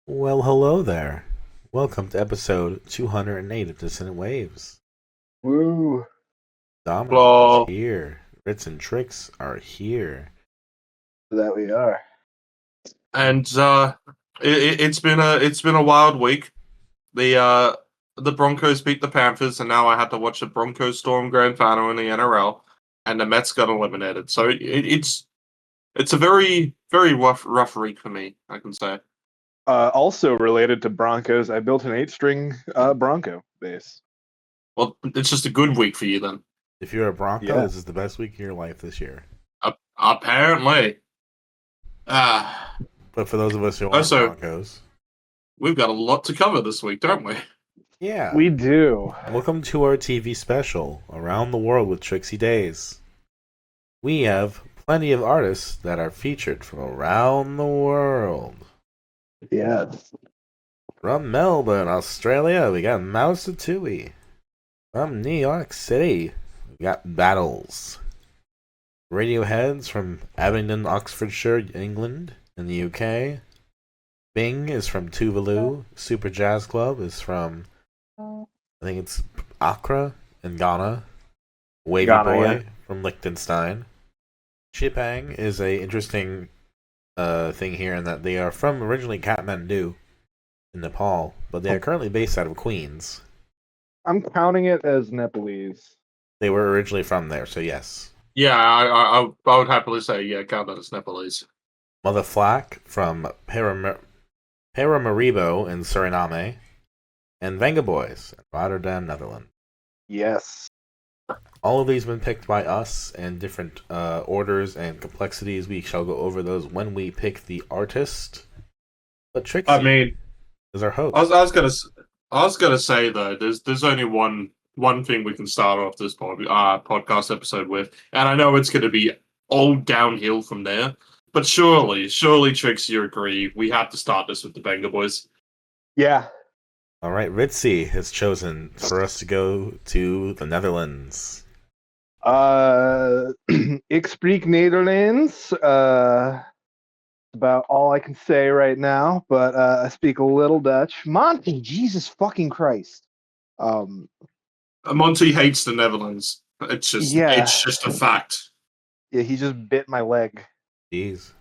Well, hello there. Welcome to episode 208 of Dissonant Waves. Woo! Domino is Well, here. Ritz and Trix are here. That we are. and it's been a wild week. The Broncos beat the Panthers, and now I had to watch the Broncos Storm Grand Final in the NRL, and the Mets got eliminated. So it's a very rough week for me, I can say. Also related to Broncos, I built an 8-string Bronco bass. Well, it's just a good week for you then. If you're a Bronco, Yeah. this is the best week of your life this year. Apparently, But for those of us who aren't Also- Broncos, we've got a lot to cover this week, don't we? yeah. We do. Welcome to our TV special, Around the World with Trixie Dayze. We have plenty of artists that are featured from around the world. Yes. From Melbourne, Australia, we got Mouseatouille. From New York City, we got Battles. Radiohead's from Abingdon, Oxfordshire, England, in the UK. Bing is from Tuvalu. SuperJazzClub is from, I think it's Accra in Ghana. Wavvyboi from Lichtenstein. Chepang is a interesting thing here in that they are from originally Kathmandu in Nepal, but they are currently based out of Queens. I'm counting it as Nepalese. They were originally from there, so yes. Yeah, I would happily say count that as Nepalese. Mother Flac from Paramaribo in Suriname, and Vengaboys in Rotterdam, Netherlands. Yes. All of these have been picked by us in different orders and complexities. We shall go over those when we pick the artist. But Trixie I mean, is our host. I was gonna say though, there's only one thing we can start off this podcast episode with, and I know it's gonna be all downhill from there. But surely, Trix, you agree? We have to start this with the Vengaboys. Yeah. All right, Ritzy has chosen for us to go to the Netherlands. Ik spreek Nederlands. About all I can say right now, but I speak a little Dutch. Monty, Jesus fucking Christ. Monty hates the Netherlands. It's just a fact. Yeah, he just bit my leg. Jeez.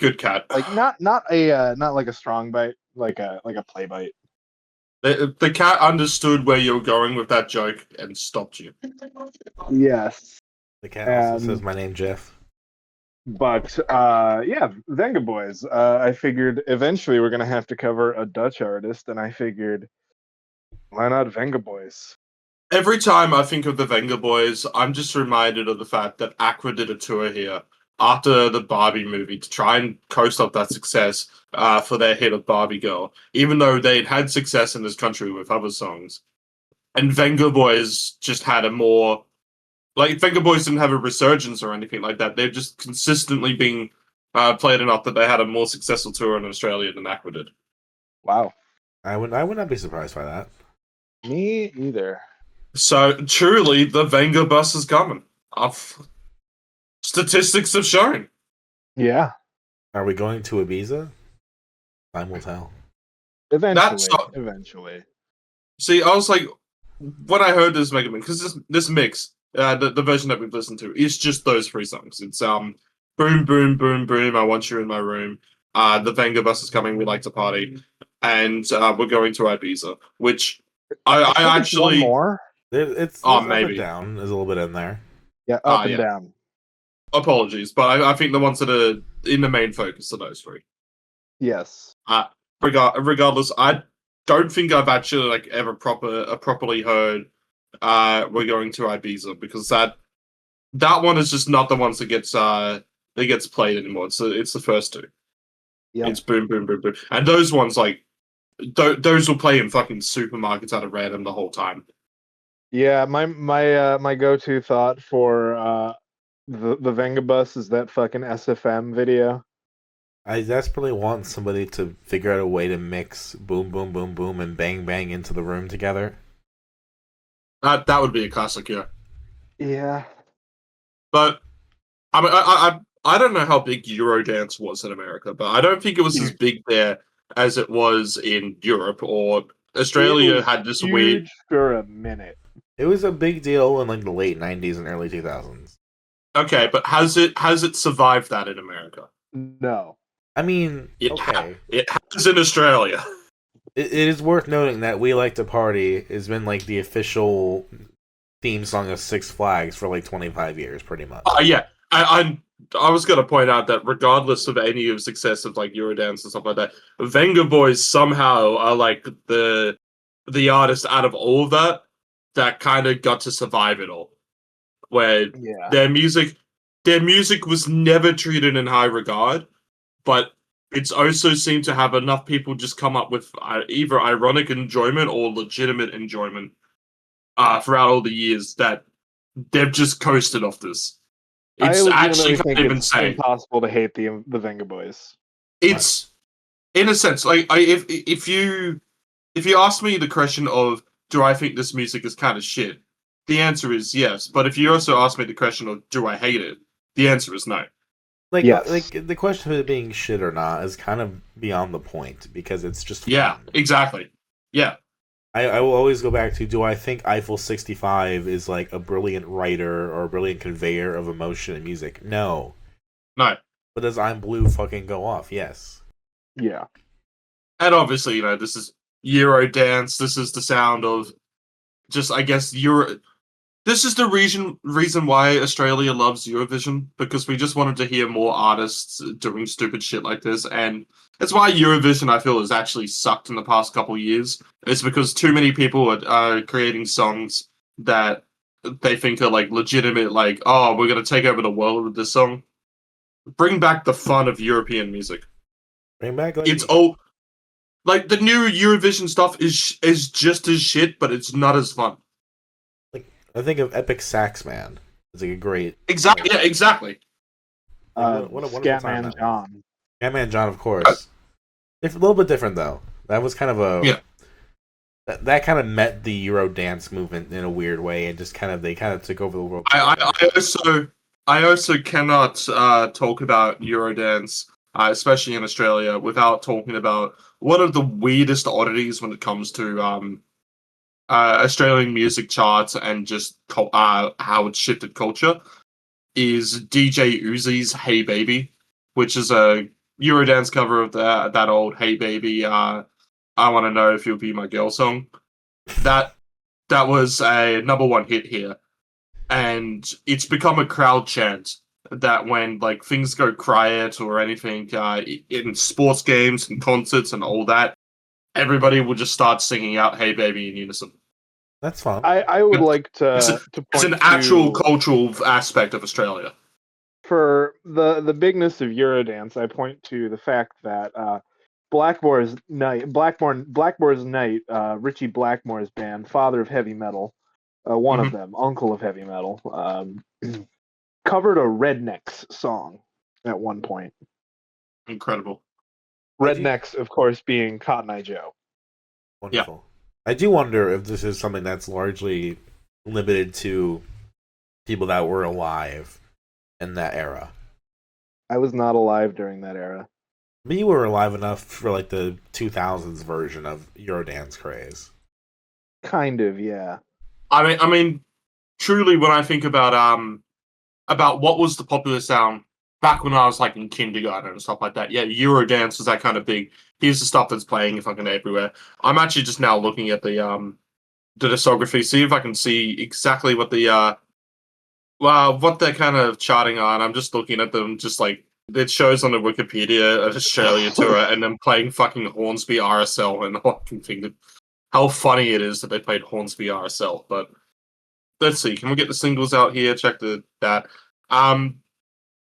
Good cat. Like not like a strong bite, like a play bite. The cat understood where you were going with that joke and stopped you. Yes. The cat also And- says my name, Jeff. But yeah, Vengaboys. I figured eventually we're gonna have to cover a Dutch artist, and I figured why not Vengaboys? Every time I think of the Vengaboys, I'm just reminded of the fact that Aqua did a tour here after the Barbie movie to try and coast up that success for their hit of Barbie Girl, even though they'd had success in this country with other songs. And Vengaboys just had a more... Like, Vengaboys didn't have a resurgence or anything like that. They've just consistently been played enough that they had a more successful tour in Australia than Aqua did. Wow. I would not be surprised by that. Me either. So, truly, the Venga bus is coming. Statistics have shown. Yeah. Are we going to Ibiza? Time will tell. Eventually. See, I was like, when I heard this Megamix, because this mix, the version that we've listened to, is just those three songs. It's Boom, Boom, Boom, Boom, I Want You in My Room, the Venga bus is coming, we like to party, and we're going to Ibiza, which I think it's actually... one more. It's up maybe. and down. There's a little bit in there. Yeah, up and yeah. down. Apologies, but I think the ones that are in the main focus are those three. Yes. Regardless, I don't think I've actually ever properly heard we're going to Ibiza, because that one is just not the ones that gets played anymore. It's the first two. Yep. It's Boom Boom Boom Boom, and those ones those will play in fucking supermarkets out of random the whole time. Yeah, my go-to thought for the Vengabus is that fucking SFM video. I desperately want somebody to figure out a way to mix boom, boom, boom, boom, and bang, bang into the room together. That would be a classic, yeah. Yeah. But I mean, I don't know how big Eurodance was in America, but I don't think it was as big there as it was in Europe, or It Australia was had this huge weird. for a minute. It was a big deal in like the late '90s and early 2000s. Okay, but has it survived that in America? No. I mean, It okay. it has in Australia. It is worth noting that "We Like to Party" has been like the official theme song of Six Flags for like 25 years, pretty much. Oh yeah, I was gonna point out that regardless of any of success of like Eurodance and stuff like that, Vengaboys somehow are like the artist out of all of that kind of got to survive it all, where Yeah. their music was never treated in high regard, but it's also seemed to have enough people just come up with either ironic enjoyment or legitimate enjoyment throughout all the years that they've just coasted off this. I It's actually legitimately think kind of it's insane. impossible to hate the Vengaboys. It's in a sense like if you ask me the question of do I think this music is kind of shit, the answer is yes. But if you also ask me the question of do I hate it, the answer is no. Like, Yes. like the question of it being shit or not is kind of beyond the point because it's just Yeah, fun. exactly. Yeah. I will always go back to, do I think Eiffel 65 is like a brilliant writer or a brilliant conveyor of emotion and music? No. No. But does I'm Blue fucking go off? Yes. Yeah. And obviously, this is Eurodance. This is the sound of just, I guess, This is the reason why Australia loves Eurovision, because we just wanted to hear more artists doing stupid shit like this, and that's why Eurovision, I feel, has actually sucked in the past couple years. It's because too many people are creating songs that they think are like legitimate, like, oh, we're gonna take over the world with this song. Bring back the fun of European music. Bring back like It's all like the new Eurovision stuff is just as shit, but it's not as fun. I think of Epic Sax Man. It's like a great Exactly. Yeah. Exactly. what a wonderful time Scatman that was. John. Scatman John, of course. A little bit different though. That was kind of a Yeah. That kind of met the Euro dance movement in a weird way, and just they kind of took over the world. I also cannot talk about Eurodance, especially in Australia, without talking about one of the weirdest oddities when it comes to Australian music charts and just how it's shifted culture is DJ Uzi's "Hey Baby," which is a Eurodance cover of that old "Hey Baby, I Want to Know If You'll Be My Girl" song. That was a #1 hit here, and it's become a crowd chant that when like things go quiet or anything in sports games and concerts and all that, everybody will just start singing out "Hey Baby" in unison. That's fun. I would like to point It's an to, actual cultural aspect of Australia. for the bigness of Eurodance. I point to the fact that Blackmore's Night, Richie Blackmore's band, Father of Heavy Metal, one of them, Uncle of Heavy Metal, covered a Rednecks song at one point. Incredible. Rednecks, of course, being Cotton Eye Joe. Wonderful. I do wonder if this is something that's largely limited to people that were alive in that era. I was not alive during that era. But you were alive enough for like the 2000s version of Eurodance craze. Kind of, yeah. I mean, truly, when I think about what was the popular sound back when I was like in kindergarten and stuff like that, yeah, Eurodance was that kind of big. Here's the stuff that's playing fucking everywhere. I'm actually just now looking at the discography, see if I can see exactly what what they're kind of charting on. I'm just looking at them, just like it shows on the Wikipedia an Australia tour, and then playing fucking Hornsby RSL, and all I can think of how funny it is that they played Hornsby RSL. But let's see, can we get the singles out here? Check that.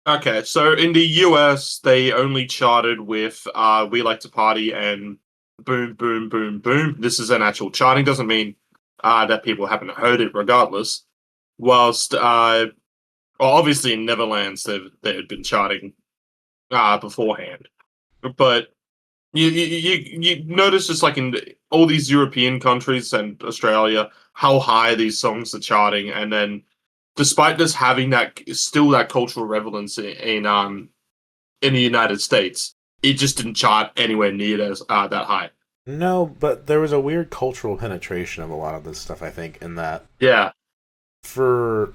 Okay, so in the US, they only charted with "We Like to Party" and "Boom Boom Boom Boom." This is an actual charting, doesn't mean that people haven't heard it regardless. Whilst obviously in Netherlands they had been charting beforehand, but you notice just like in all these European countries and Australia how high these songs are charting, and then despite this having that cultural relevance in the United States, it just didn't chart anywhere near as that high. No, but there was a weird cultural penetration of a lot of this stuff, I think, in that Yeah. for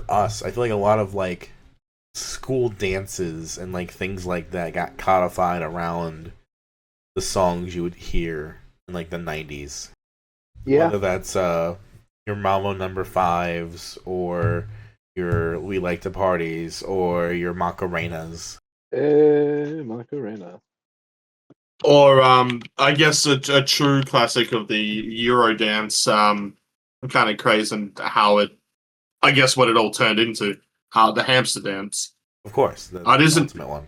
us, I feel like a lot of like school dances and like things like that got codified around the songs you would hear in like the 90s. Yeah. Whether that's your Mambo number fives or your We Like to Parties or your Macarenas. Macarena. Or I guess a true classic of the Eurodance kind of craze and how it, I guess what it all turned into, how the hamster dance. Of course, the It isn't. ultimate one.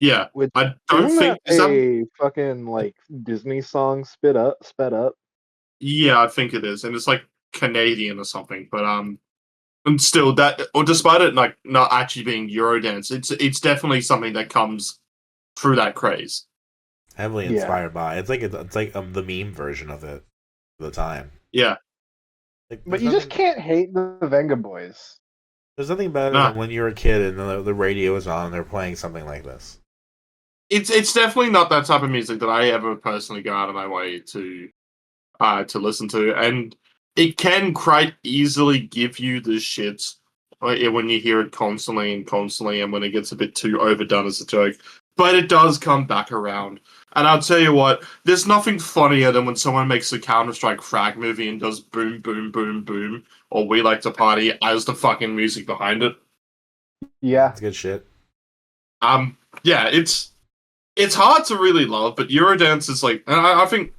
Yeah, Which, I don't isn't think that a fucking like Disney song sped up? Yeah, I think it is, and it's like Canadian or something. But and still that, or despite it like not actually being Eurodance, it's definitely something that comes through that craze. Heavily Yeah. inspired by. It's like the meme version of it at the time. Yeah, Like, But you just can't hate the Vengaboys. There's nothing better Nah. than when you're a kid and the radio is on and they're playing something like this. it's definitely not that type of music that I ever personally go out of my way to listen to, and it can quite easily give you the shits when you hear it constantly and constantly, and when it gets a bit too overdone as a joke. But it does come back around, and I'll tell you what: there's nothing funnier than when someone makes a Counter-Strike frag movie and does boom, boom, boom, boom, or We Like to Party as the fucking music behind it. Yeah. It's good shit. Yeah, it's hard to really love, but Eurodance is like, and I think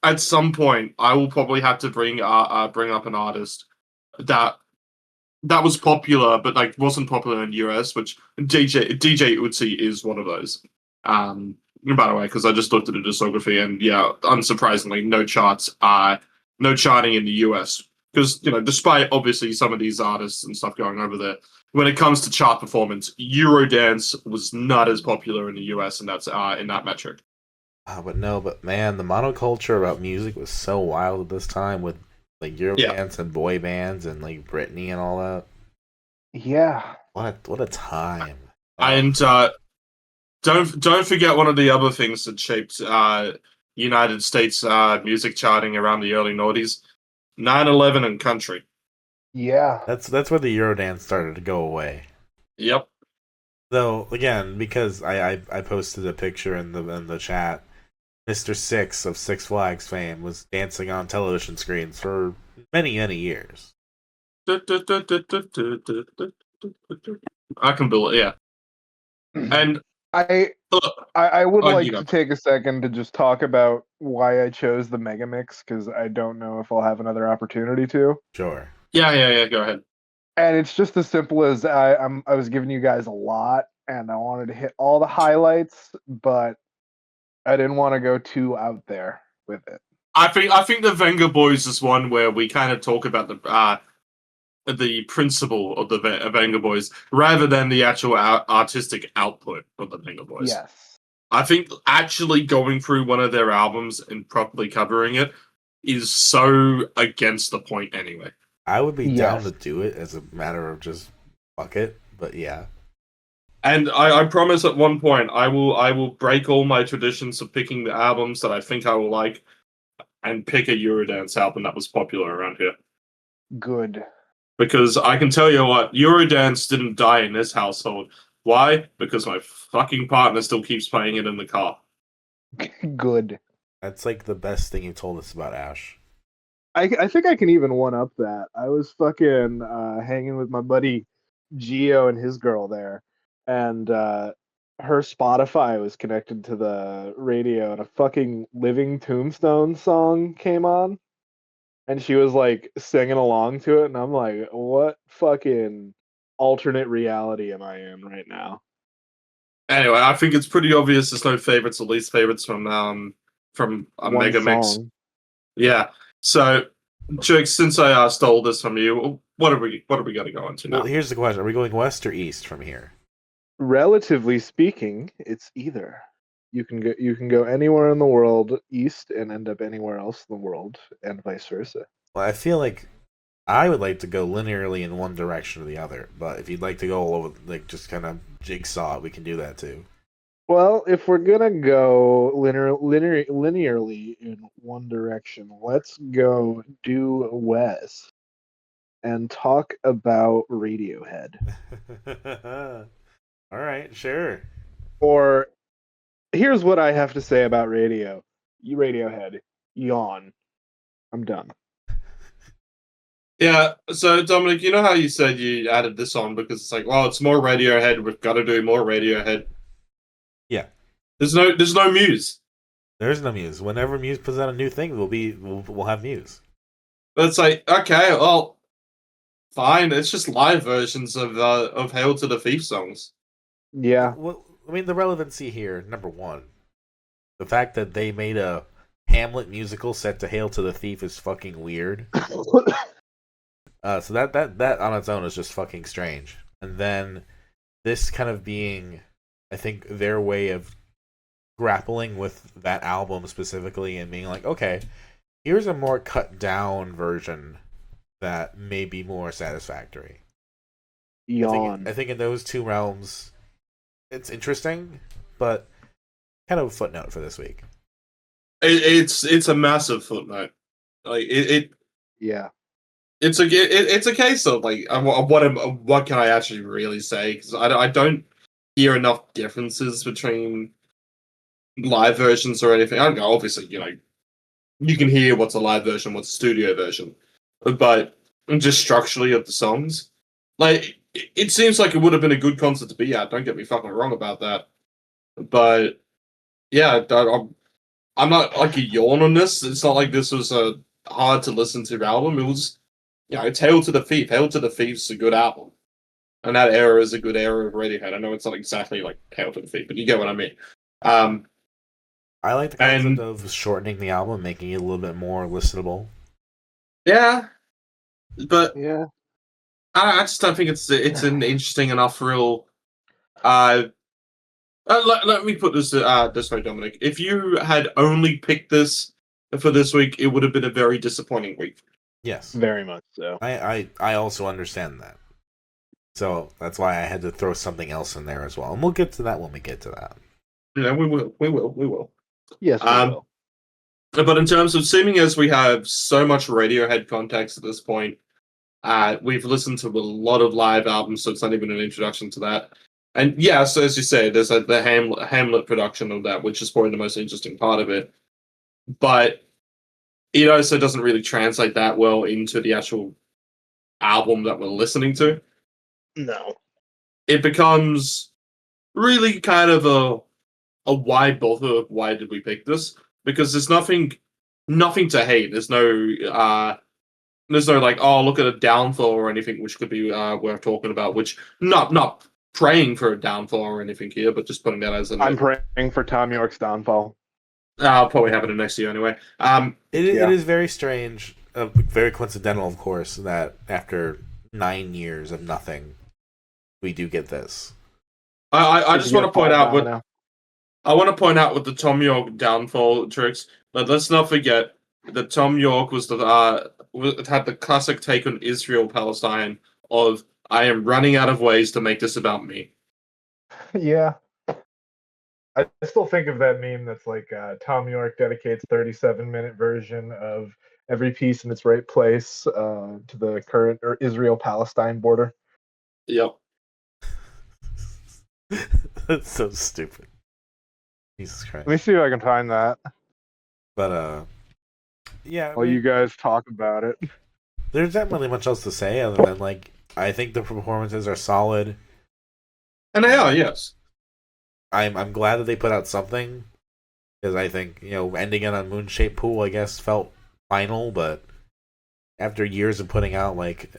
at some point I will probably have to bring up an artist that was popular, but like wasn't popular in the US, which DJ Utsi is one of those. By the way, because I just looked at the discography, and yeah, unsurprisingly, no charting in the US. Because despite obviously some of these artists and stuff going over there, when it comes to chart performance, Eurodance was not as popular in the US, and that's in that metric. But man, the monoculture about music was so wild at this time with like Eurodance and boy bands and like Britney and all that. Yeah. What a time! And don't forget one of the other things that shaped United States music charting around the early noughties: 9/11 and country. Yeah. That's where the Eurodance started to go away. Yep. Though again, because I posted a picture in the chat, Mr. Six of Six Flags fame was dancing on television screens for many years. I can believe, yeah. And I would like you know. to take a second to just talk about why I chose the Megamix, because I don't know if I'll have another opportunity to. Sure. Yeah. Go ahead. And it's just as simple as I was giving you guys a lot, and I wanted to hit all the highlights, but I didn't want to go too out there with it. I think the Vengaboys is one where we kind of talk about the principle of the Vengaboys rather than the actual artistic output of the Vengaboys. Yes. I think actually going through one of their albums and properly covering it is so against the point anyway. I would be down to do it as a matter of just fuck it, but yeah. And I promise at one point I will break all my traditions of picking the albums that I think I will like and pick a Eurodance album that was popular around here. Good. Because I can tell you what, Eurodance didn't die in this household. Why? Because my fucking partner still keeps playing it in the car. Good. That's like the best thing you told us about Ash. I think I can even one up that. I was fucking hanging with my buddy Gio and his girl there, and her Spotify was connected to the radio, and a fucking Living Tombstone song came on, and she was like singing along to it, and I'm like, what fucking alternate reality am I in right now? Anyway, I think it's pretty obvious there's no favorites or least favorites from a One Megamix. song. Yeah. So, Trix, since I stole this from you, what are we going to go into now? Well, here's the question: are we going west or east from here? Relatively speaking, it's either. You can go anywhere in the world east and end up anywhere else in the world, and vice versa. Well, I feel like I would like to go linearly in one direction or the other, but if you'd like to go all over, like just kind of jigsaw it, we can do that too. Well, if we're gonna go linearly in one direction, let's go due west and talk about Radiohead. All right, sure. Or here's what I have to say about Radiohead. Yawn. I'm done. Yeah, so Dominic, you know how you said you added this on because it's like, well, it's more Radiohead. We've got to do more Radiohead. Yeah. There's no Muse. There's no Muse. Whenever Muse puts out a new thing, we'll have Muse. But it's like, okay, well, fine. It's just live versions of Hail to the Thief songs. Yeah. Well, I mean, the relevancy here, number one, the fact that they made a Hamlet musical set to Hail to the Thief is fucking weird. So that on its own is just fucking strange. And then this kind of being, I think, their way of grappling with that album specifically and being like, okay, here's a more cut down version that may be more satisfactory. Yawn. I think in those two realms, it's interesting, but kind of a footnote for this week. It's a massive footnote. Like Yeah. it's a case of like what can I actually really say, because I don't hear enough differences between live versions or anything. I don't know. Obviously, you can hear what's a live version, what's a studio version, but just structurally of the songs, like it seems like it would have been a good concert to be at. Don't get me fucking wrong about that, but yeah, I'm not like a yawn on this. It's not like this was a hard to listen to album. It was, it's Hail to the Thief. Hail to the Thief's a good album, and that era is a good era of Radiohead. I know it's not exactly like Hail to the Thief, but you get what I mean. I like the concept of shortening the album, making it a little bit more listenable. Yeah, but Yeah. I just don't think it's an interesting enough real. Let me put this this way, Dominic. If you had only picked this for this week, it would have been a very disappointing week. Yes, Very much so. I also understand that. So that's why I had to throw something else in there as well, and we'll get to that when we get to that. Yeah, we will. Yes, we will. But in terms of seeming as we have so much Radiohead context at this point, we've listened to a lot of live albums, so it's not even an introduction to that. And yeah, so as you say, there's the Hamlet production of that, which is probably the most interesting part of it. But it also doesn't really translate that well into the actual album that we're listening to. No. It becomes really kind of a why bother? Why did we pick this? Because there's nothing to hate. There's no like, oh, look at a downfall or anything which could be worth talking about. Which not praying for a downfall or anything here, but just putting that as an. I'm praying for Tom York's downfall. I'll probably have it in next year anyway. It is very strange, very coincidental, of course, that after 9 years of nothing, we do get this. I just want to point out with the Tom York downfall tricks. But let's not forget that Tom York was had the classic take on Israel Palestine of I am running out of ways to make this about me. Yeah. I still think of that meme that's like Tom York dedicates 37-minute version of every piece in its right place to the current Israel-Palestine border. Yep. That's so stupid. Jesus Christ. Let me see if I can find that. But yeah. While you guys talk about it. There's not really much else to say other than like I think the performances are solid. And they are, yes. I'm glad that they put out something because I think ending it on Moon-Shaped Pool I guess felt final, but after years of putting out like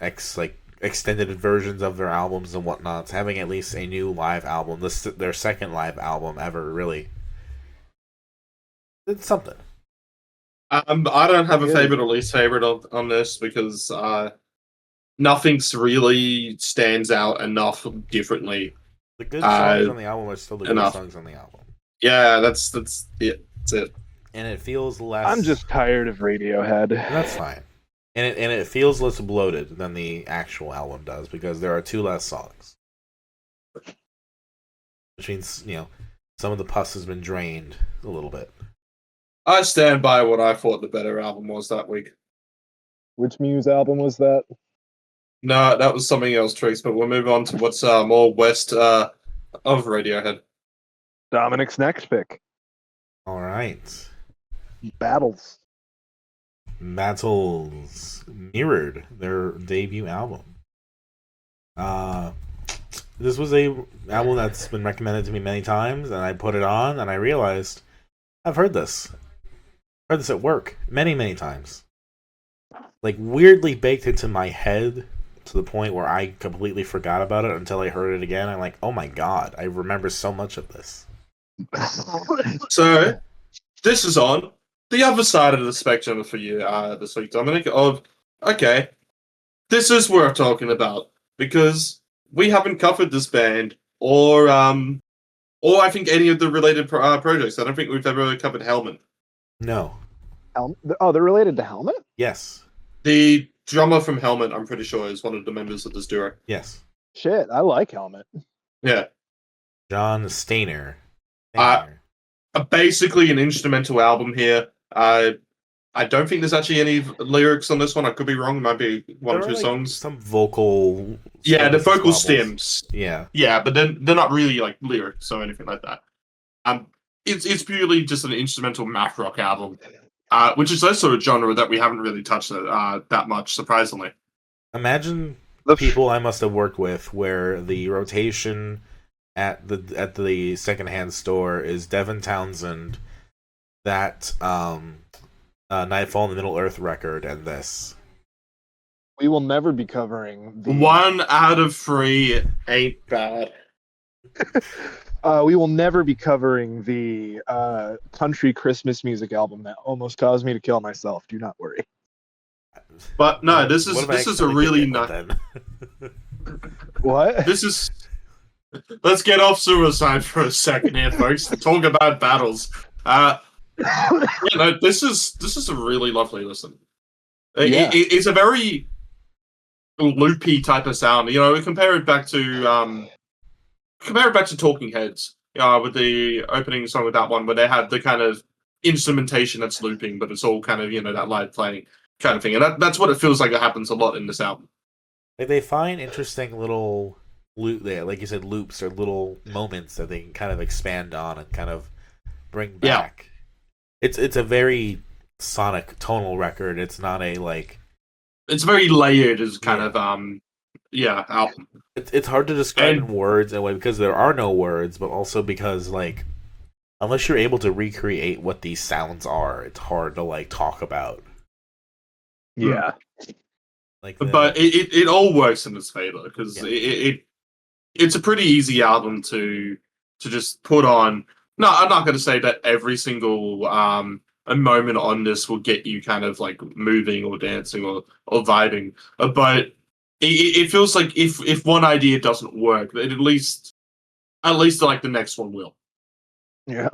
extended versions of their albums and whatnot, having at least a new live album, their second live album ever, really, it's something. I don't have a favorite or least favorite on this because nothing's really stands out enough differently. The good songs on the album are still the good songs on the album. Yeah, that's it. That's it. And it feels less. I'm just tired of Radiohead. That's fine. And it feels less bloated than the actual album does because there are 2 less songs. Which means, some of the pus has been drained a little bit. I stand by what I thought the better album was that week. Which Muse album was that? No, that was something else, Trix, but we'll move on to what's more west of Radiohead. Dominic's next pick. All right. Battles. Battles Mirrored, their debut album. This was a album that's been recommended to me many times, and I put it on, and I realized I've heard this. Heard this at work many, many times. Like, weirdly baked into my head to the point where I completely forgot about it until I heard it again. I'm like, oh my god, I remember so much of this. So, this is on the other side of the spectrum for you this week, Dominic, of, okay, this is worth talking about, because we haven't covered this band, or I think any of the related projects. I don't think we've ever covered Helmet. No. Oh, they're related to Helmet? Yes. The drummer from Helmet, I'm pretty sure, is one of the members of this duo. Yes. Shit, I like Helmet. Yeah. John Stainer. Basically an instrumental album here. I don't think there's actually any lyrics on this one. I could be wrong. It might be one or two songs. Some vocal. Yeah, the vocal squabbles. stems. Yeah. Yeah, but then they're not really like lyrics or anything like that. It's purely just an instrumental math rock album, which is also a genre that we haven't really touched that much, surprisingly. Imagine the people I must have worked with where the rotation at the secondhand store is Devin Townsend, that Nightfall in the Middle Earth record, and this. We will never be covering the... 1 out of 3 ain't bad. We will never be covering the country Christmas music album that almost caused me to kill myself. Do not worry. But no, this is a really nice. What? This is. Let's get off Suicide for a second here, folks. Talk about battles. This is a really lovely listen. Yeah. It's a very loopy type of sound. You know, compare it back to Talking Heads. With the opening song with that one, where they had the kind of instrumentation that's looping, but it's all kind of, that live playing kind of thing. And that's what it feels like it happens a lot in this album. Like, they find interesting little like you said, loops or little moments that they can kind of expand on and kind of bring back. Yeah. It's a very sonic tonal record. It's not a like. It's very layered as kind of album. It's hard to describe in words in a way because there are no words, but also because like unless you're able to recreate what these sounds are, it's hard to like talk about. Yeah. But it all works in its favor because it's a pretty easy album to just put on. No, I'm not going to say that every single a moment on this will get you kind of like moving or dancing or vibing, but it feels like if one idea doesn't work, at least like the next one will. Yeah.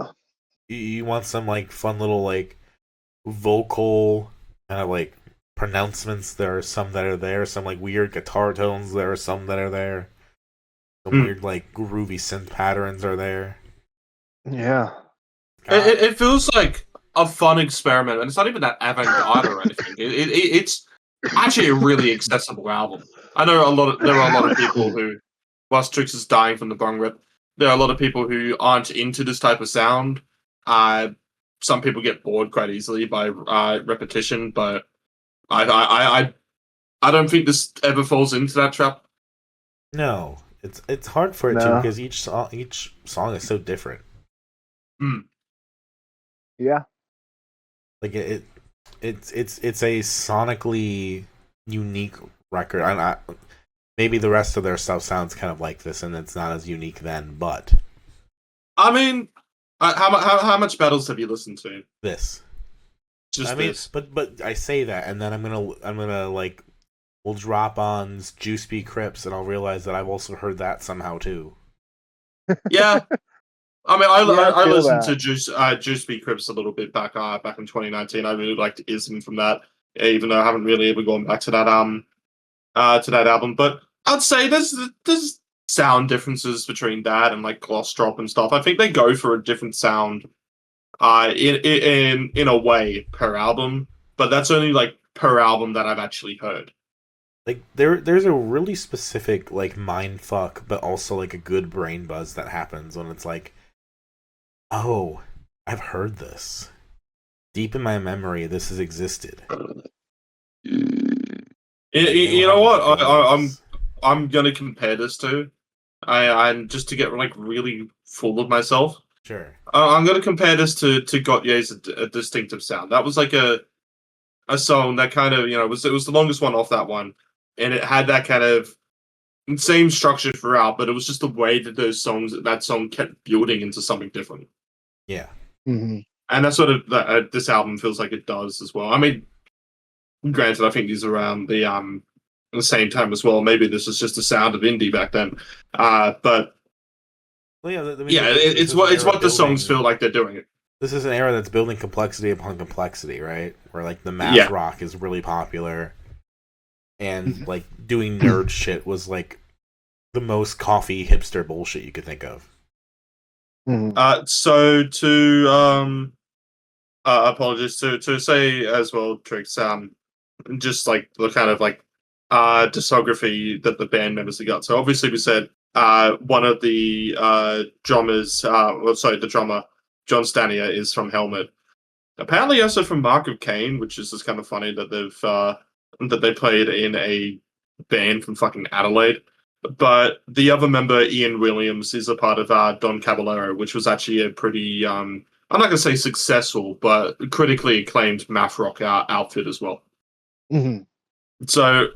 You want some like fun little like vocal kind of like pronouncements. There are some that are there, some like weird guitar tones. There are some that are there. Some weird like groovy synth patterns are there. Yeah. It feels like a fun experiment, and it's not even that avant-garde or anything. It's actually a really accessible album. I know there are a lot of people who, whilst Trix is dying from the bong rip, there are a lot of people who aren't into this type of sound. Some people get bored quite easily by repetition, but I don't think this ever falls into that trap. No, it's hard for it to because each song is so different. Yeah. Like it's a sonically unique record. Maybe the rest of their stuff sounds kind of like this, and it's not as unique then. But I mean, how much battles have you listened to? This. Just this. But I say that, and then I'm gonna like we'll drop on Juice Be Crips, and I'll realize that I've also heard that somehow too. Yeah. I mean, I listened to Juice Be Crips a little bit back in 2019. I really liked Ism from that, even though I haven't really ever gone back to that album. But I'd say there's sound differences between that and like gloss drop and stuff. I think they go for a different sound, in a way per album, but that's only like per album that I've actually heard. Like there's a really specific like mind fuck, but also like a good brain buzz that happens when it's like, oh, I've heard this. Deep in my memory, this has existed. You know what? I'm gonna compare this to, I'm just to get like really full of myself. Sure. I'm gonna compare this to Gautier's a distinctive sound. That was like a song that kind of it was the longest one off that one, and it had that kind of same structure throughout, but it was just the way that that song kept building into something different. Yeah. Mm-hmm. And that's what this album feels like it does as well. I mean, granted, I think these are around the same time as well. Maybe this is just the sound of indie back then, but Well, yeah, I mean, it's what the songs feel like they're doing it. This is an era that's building complexity upon complexity, right? Where like the math rock is really popular, and like doing nerd shit was like the most coffee hipster bullshit you could think of. So to apologies to say as well, Trix, just like the kind of like discography that the band members have got. So obviously we said one of the drummers, the drummer John Stanier is from Helmet. Apparently also from Mark of Cain, which is just kind of funny that they played in a band from fucking Adelaide. But the other member, Ian Williams, is a part of Don Caballero, which was actually a pretty I'm not gonna say successful, but critically acclaimed math rock outfit as well. Mm-hmm. So,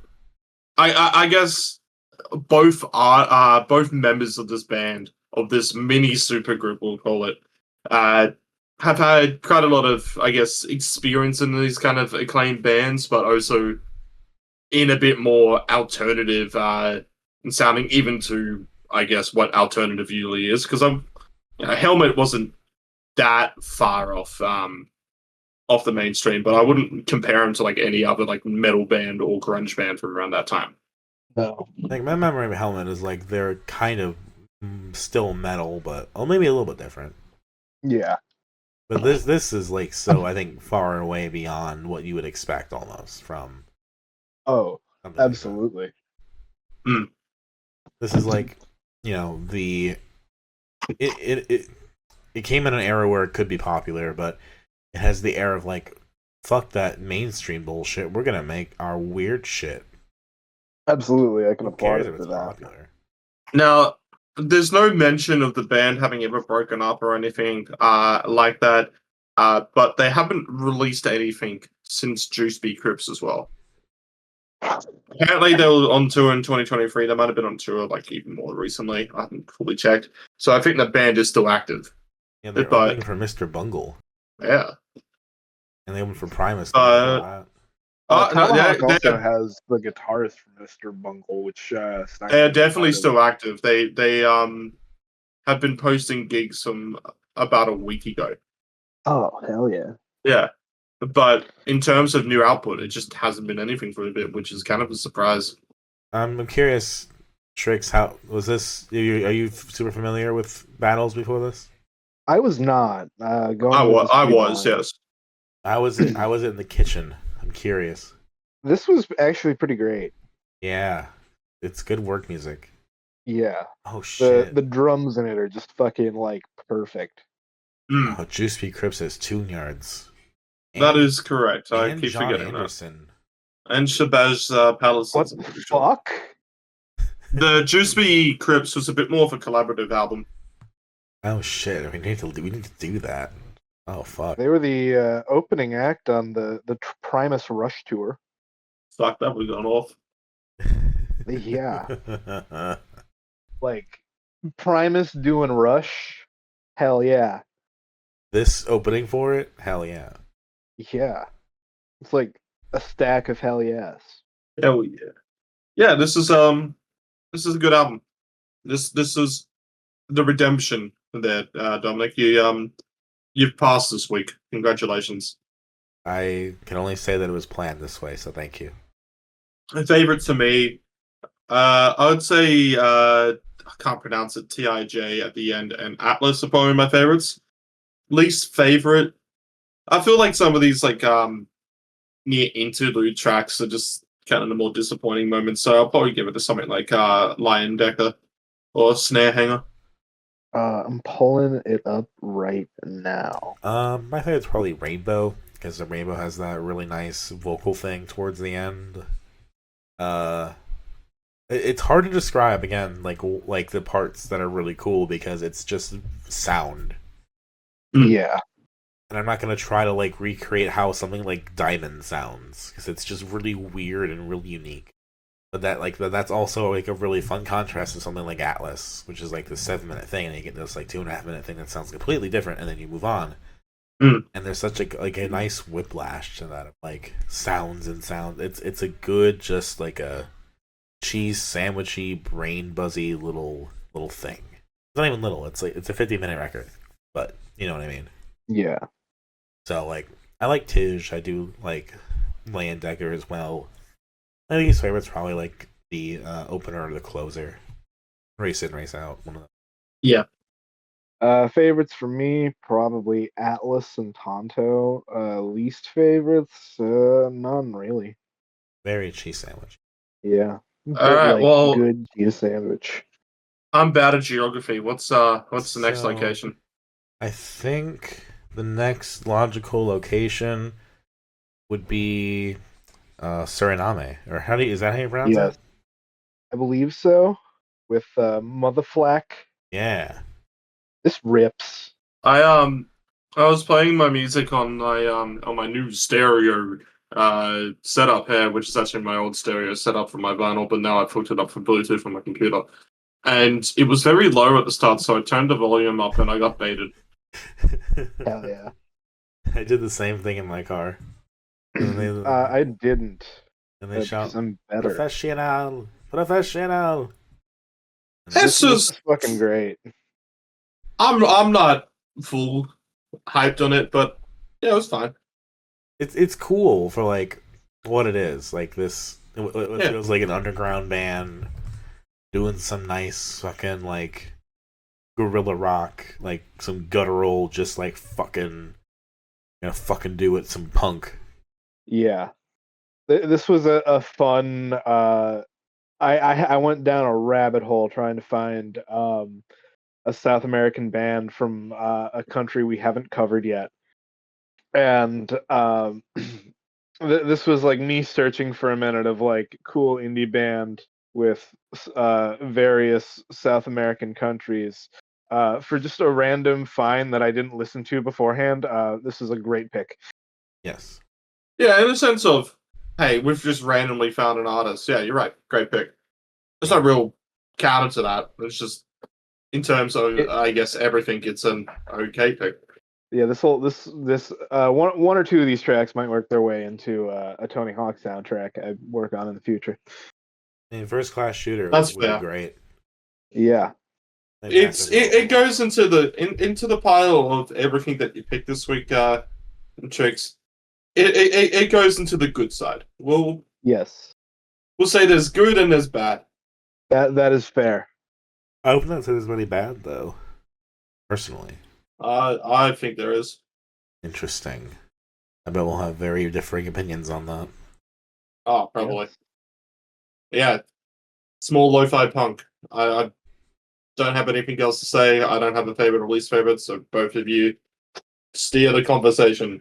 I guess both members of this band, of this mini supergroup, we'll call it, have had quite a lot of, I guess, experience in these kind of acclaimed bands, but also in a bit more alternative sounding, even to, I guess, what alternative usually is. Because Helmet wasn't that far off the mainstream, but I wouldn't compare him to like any other like metal band or grunge band from around that time. No. Like my memory of Helmet is like they're kind of still metal, but maybe a little bit different. Yeah. But this is like so I think far away beyond what you would expect almost from. Oh, absolutely. Like this is like it came in an era where it could be popular, but it has the air of like, fuck that mainstream bullshit. We're gonna make our weird shit. Absolutely, I can applaud it for for that. Popular. Now, there's no mention of the band having ever broken up or anything like that, but they haven't released anything since Juice Be Crips as well. Apparently, they were on tour in 2023. They might have been on tour like even more recently. I haven't fully checked, so I think the band is still active. Yeah, they're opening for Mr. Bungle. Yeah, and they opened for Primus. Tomahawk also has the guitarist from Mr. Bungle, which they're definitely still active. They have been posting gigs from about a week ago. Oh hell yeah! Yeah, but in terms of new output, it just hasn't been anything for a bit, which is kind of a surprise. I'm curious, Trix, how was this? Are you super familiar with Battles before this? I was not. I was, yes. I was in the kitchen. I'm curious. This was actually pretty great. Yeah, it's good work music. Yeah. Oh shit. The drums in it are just fucking like perfect. Oh, Juice Be Crips has tune yards. That is correct. I keep John forgetting Anderson. That. And Shabazz Palace. What the fuck? The Juice Be Crips was a bit more of a collaborative album. Oh shit! We need to do that. Oh fuck! They were the opening act on the Primus Rush tour. Fuck, that was gone off. Yeah. Like Primus doing Rush, hell yeah. This opening for it, hell yeah. Yeah. It's like a stack of hell yes. Hell yeah. Yeah, this is a good album. This is the redemption there, Dominic. You've passed this week. Congratulations. I can only say that it was planned this way, so thank you. A favorite to me, I would say I can't pronounce it, Tij at the end, and Atlas are probably my favorites. Least favorite, I feel like some of these near interlude tracks are just kind of the more disappointing moments. So I'll probably give it to something like Lion Decker or Snare Hanger. I'm pulling it up right now. My favorite's probably Rainbow, because the Rainbow has that really nice vocal thing towards the end. It's hard to describe again, like the parts that are really cool because it's just sound. Yeah. And I'm not gonna try to like recreate how something like Diamond sounds because it's just really weird and really unique. But that's also like a really fun contrast to something like Atlas, which is like the 7-minute thing, and you get this like 2.5-minute thing that sounds completely different, and then you move on. And there's such a nice whiplash to that of like sounds and sound. It's a good just like a cheese sandwichy, brain buzzy little thing. It's not even little. It's a 50-minute record, but you know what I mean. Yeah. So like I like Tij. I do like Lion Decker as well. I think his favorite's probably like the opener or the closer. Race in, race out. One of them. Yeah. Favorites for me, probably Atlas and Tonto. Least favorites, none really. Very cheese sandwich. Yeah. All right. Well, good cheese sandwich. I'm bad at geography. What's the next location? I think the next logical location would be Suriname, or is that how you pronounce it? I believe so. With Mother Flac. Yeah. This rips. I was playing my music on my new stereo setup here, which is actually my old stereo setup for my vinyl, but now I've hooked it up for Bluetooth on my computer. And it was very low at the start, so I turned the volume up and I got baited. Hell yeah. I did the same thing in my car. I didn't. And they shout, I'm better. Professional! This is fucking great. I'm not full hyped on it, but yeah, it was fine. It's cool for like what it is. Like this, it feels like an underground band doing some nice fucking like guerrilla rock, like some guttural, just like fucking do it, some punk. Yeah, this was a fun. I went down a rabbit hole trying to find a South American band from a country we haven't covered yet, and this was like me searching for a minute of like cool indie band with various South American countries. For just a random find that I didn't listen to beforehand, this is a great pick. Yes. Yeah, in the sense of, hey, we've just randomly found an artist. Yeah, you're right. Great pick. There's no real counter to that. It's just, in terms of, I guess, everything, it's an okay pick. Yeah, this one or two of these tracks might work their way into a Tony Hawk soundtrack I work on in the future. I mean, First Class Shooter would be great. Yeah. It goes into the pile of everything that you picked this week, Trix. It goes into the good side. Yes. We'll say there's good and there's bad. That is fair. I hope not say there's many bad though. Personally. I think there is. Interesting. I bet we'll have very differing opinions on that. Oh, probably. Yeah. Small lo-fi punk. I don't have anything else to say. I don't have a favorite or least favorite, so both of you steer the conversation.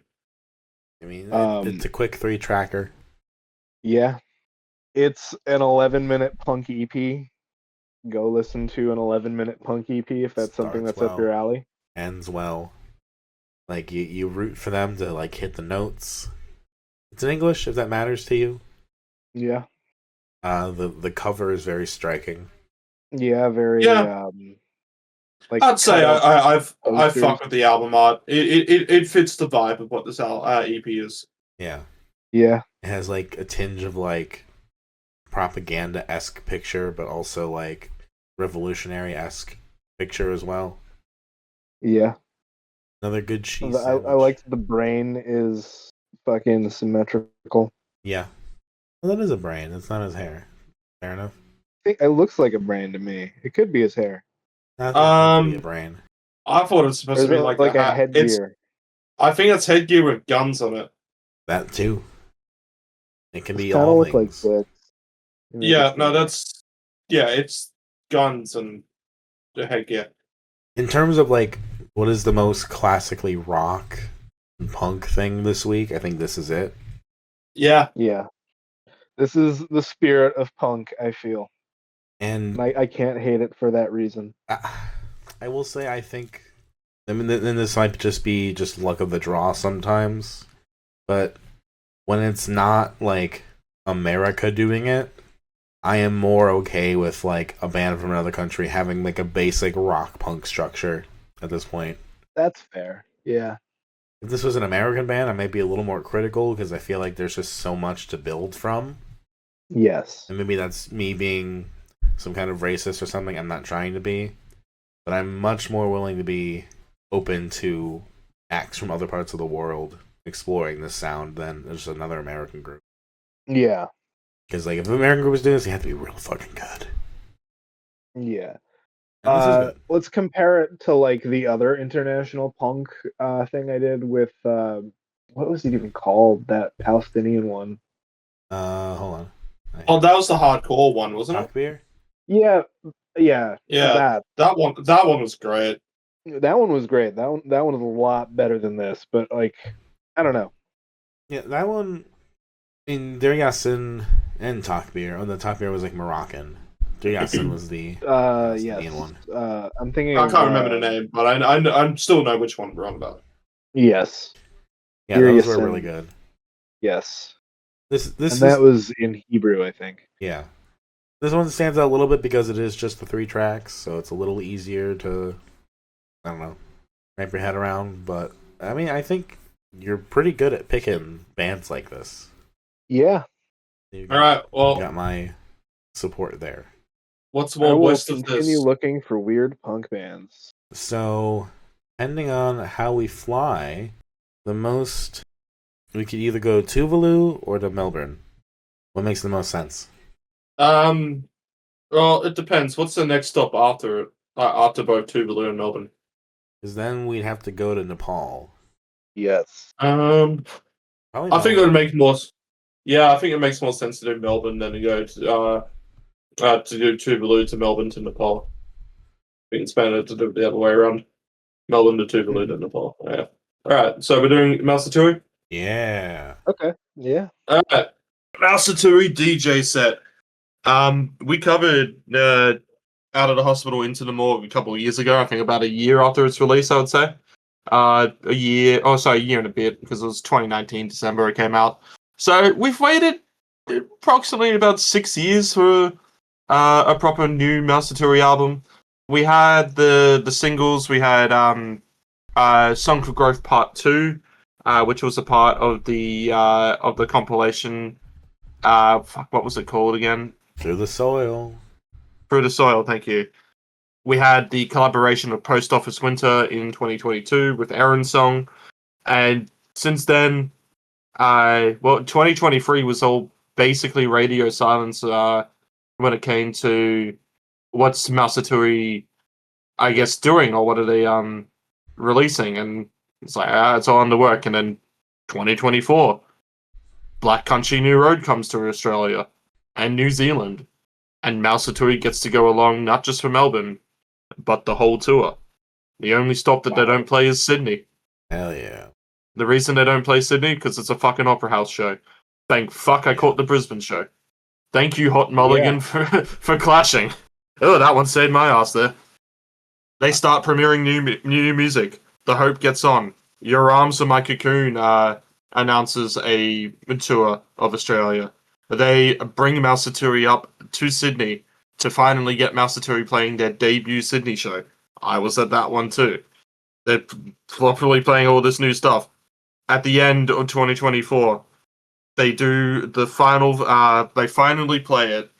I mean, it's a quick 3-tracker. Yeah. It's an 11-minute punk EP. Go listen to an 11-minute punk EP if that's something that's up your alley. Ends well. Like, you root for them to, like, hit the notes. It's in English, if that matters to you. Yeah. The cover is very striking. Yeah, very. Yeah. Like I'd say I fuck with the album art. It fits the vibe of what this EP is. Yeah. Yeah. It has like a tinge of like propaganda-esque picture, but also like revolutionary-esque picture as well. Yeah. Another good cheese. I liked the brain is fucking symmetrical. Yeah. Well, that is a brain. It's not his hair. Fair enough. think it looks like a brain to me. It could be his hair. I think that could be a Um, brain. I thought it was Or supposed is to be it like like a a hat. headgear? I think it's headgear with guns on it. That too. It can It's be kind of all look like things. this. Maybe Yeah, it's no, not. it's guns and the headgear. In terms of like what is the most classically rock and punk thing this week, I think this is it. Yeah, Yeah. This is the spirit of punk, I feel. And And I can't hate it for that reason. I will say I think then this might just be just luck of the draw sometimes, but when it's not like America doing it, I am more okay with like a band from another country having like a basic rock punk structure at this point. That's fair. Yeah. If this was an American band, I might be a little more critical because I feel like there's just so much to build from. Yes. And maybe that's me being some kind of racist or something. I'm not trying to be. But I'm much more willing to be open to acts from other parts of the world exploring this sound than just another American group. Yeah. Because like if an American group was doing this, they have to be real fucking good. Yeah. And this is good. Let's compare it to like the other international punk thing I did with what was it even called? That Palestinian one. Hold on. oh, that was the hardcore one, wasn't it? Talk beer? Yeah, yeah, Yeah, that one was great. that one was great. That one was a lot better than this, but like I don't know. Yeah, that one in Der Yassin and Talk beer. Oh, the Talk beer was like Moroccan. Der Yassin was the Palestinian Yes. one. I'm thinking. I of, can't remember the name, but I still know which one we're on about. Yes. Yeah, Der those were Yassin. really good. Yes. This And is that was in Hebrew, I think. yeah. This one stands out a little bit because it is just the 3 tracks, so it's a little easier to, I don't know, wrap your head around. But I mean, I think you're pretty good at picking bands like this. Yeah. All right, You well, got my support there. what's I more will west of continue this? looking for weird punk bands. So, depending on how we fly, the most we could either go to Tuvalu or to Melbourne. What makes the most sense? Well, it depends. What's the next stop after both Tuvalu and Melbourne? Because then we'd have to go to Nepal. Yes. Probably I think it would Melbourne. make more. Yeah, I think it makes more sense to do Melbourne than to go to do Tuvalu to Melbourne to Nepal. I think it's better to do it the other way around. Melbourne to Tuvalu to Nepal. Yeah. All right, so we're doing Mouseatouille. Yeah. Okay. Yeah. All right, Mouseatouille DJ set. We covered Out of the Hospital into the Morgue a couple of years ago. I think about a year after its release, I would say. A year and a bit, because it was 2019 December it came out. So we've waited approximately about 6 years for a proper new Mouseatouille album. We had the singles. We had Song for Growth Part 2, which was a part of the compilation. What was it called again? Through the soil. Through the Soil, thank you. We had the collaboration of Post Office Winter in 2022 with Aaron's song. And since then, 2023 was all basically radio silence when it came to what's Mouseatouille, I guess, doing, or what are they releasing. And it's like, it's all under work. And then 2024, Black Country New Road comes to Australia and New Zealand. And Mouseatouille gets to go along not just for Melbourne, but the whole tour. The only stop that they don't play is Sydney. Hell yeah. The reason they don't play Sydney, because it's a fucking opera house show. Thank fuck I caught the Brisbane show. Thank you, Hot Mulligan, for clashing. Oh, that one saved my ass there. They start premiering new music. The Hope gets on. Your Arms Are My Cocoon announces a tour of Australia. They bring Mouseatouille up to Sydney to finally get Mouseatouille playing their debut Sydney show. I was at that one too. They're properly playing all this new stuff. At the end of 2024, they do the final. They finally play it,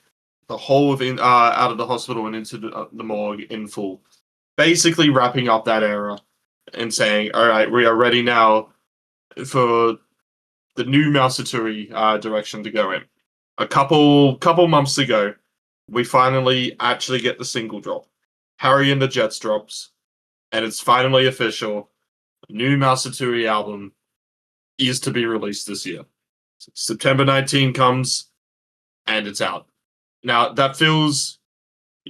the whole of Out of the Hospital and into the Morgue in full, basically wrapping up that era and saying, "All right, we are ready now for the new Mouseatouille direction to go in." A couple months ago, we finally actually get the single drop. Harry and the Jets drops, and it's finally official. New Mouseatouille album is to be released this year. September 19 comes, and it's out. Now, that feels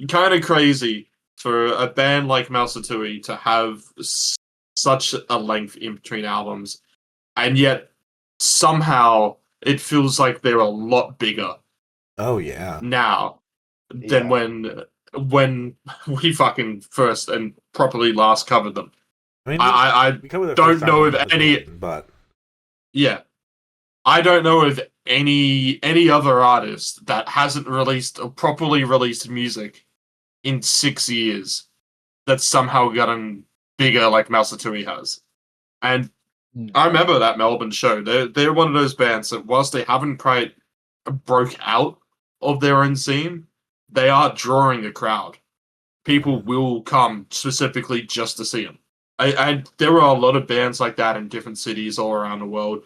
kind of crazy for a band like Mouseatouille to have such a length in between albums, and yet somehow it feels like they're a lot bigger. Oh yeah. Now than when we fucking first and properly last covered them. I mean, I don't know if any, but yeah, I don't know of any other artist that hasn't released or properly released music in 6 years that's somehow gotten bigger like Mouseatouille has. And I remember that Melbourne show. They're one of those bands that whilst they haven't quite broke out of their own scene, they are drawing a crowd. People will come specifically just to see them. And there are a lot of bands like that in different cities all around the world.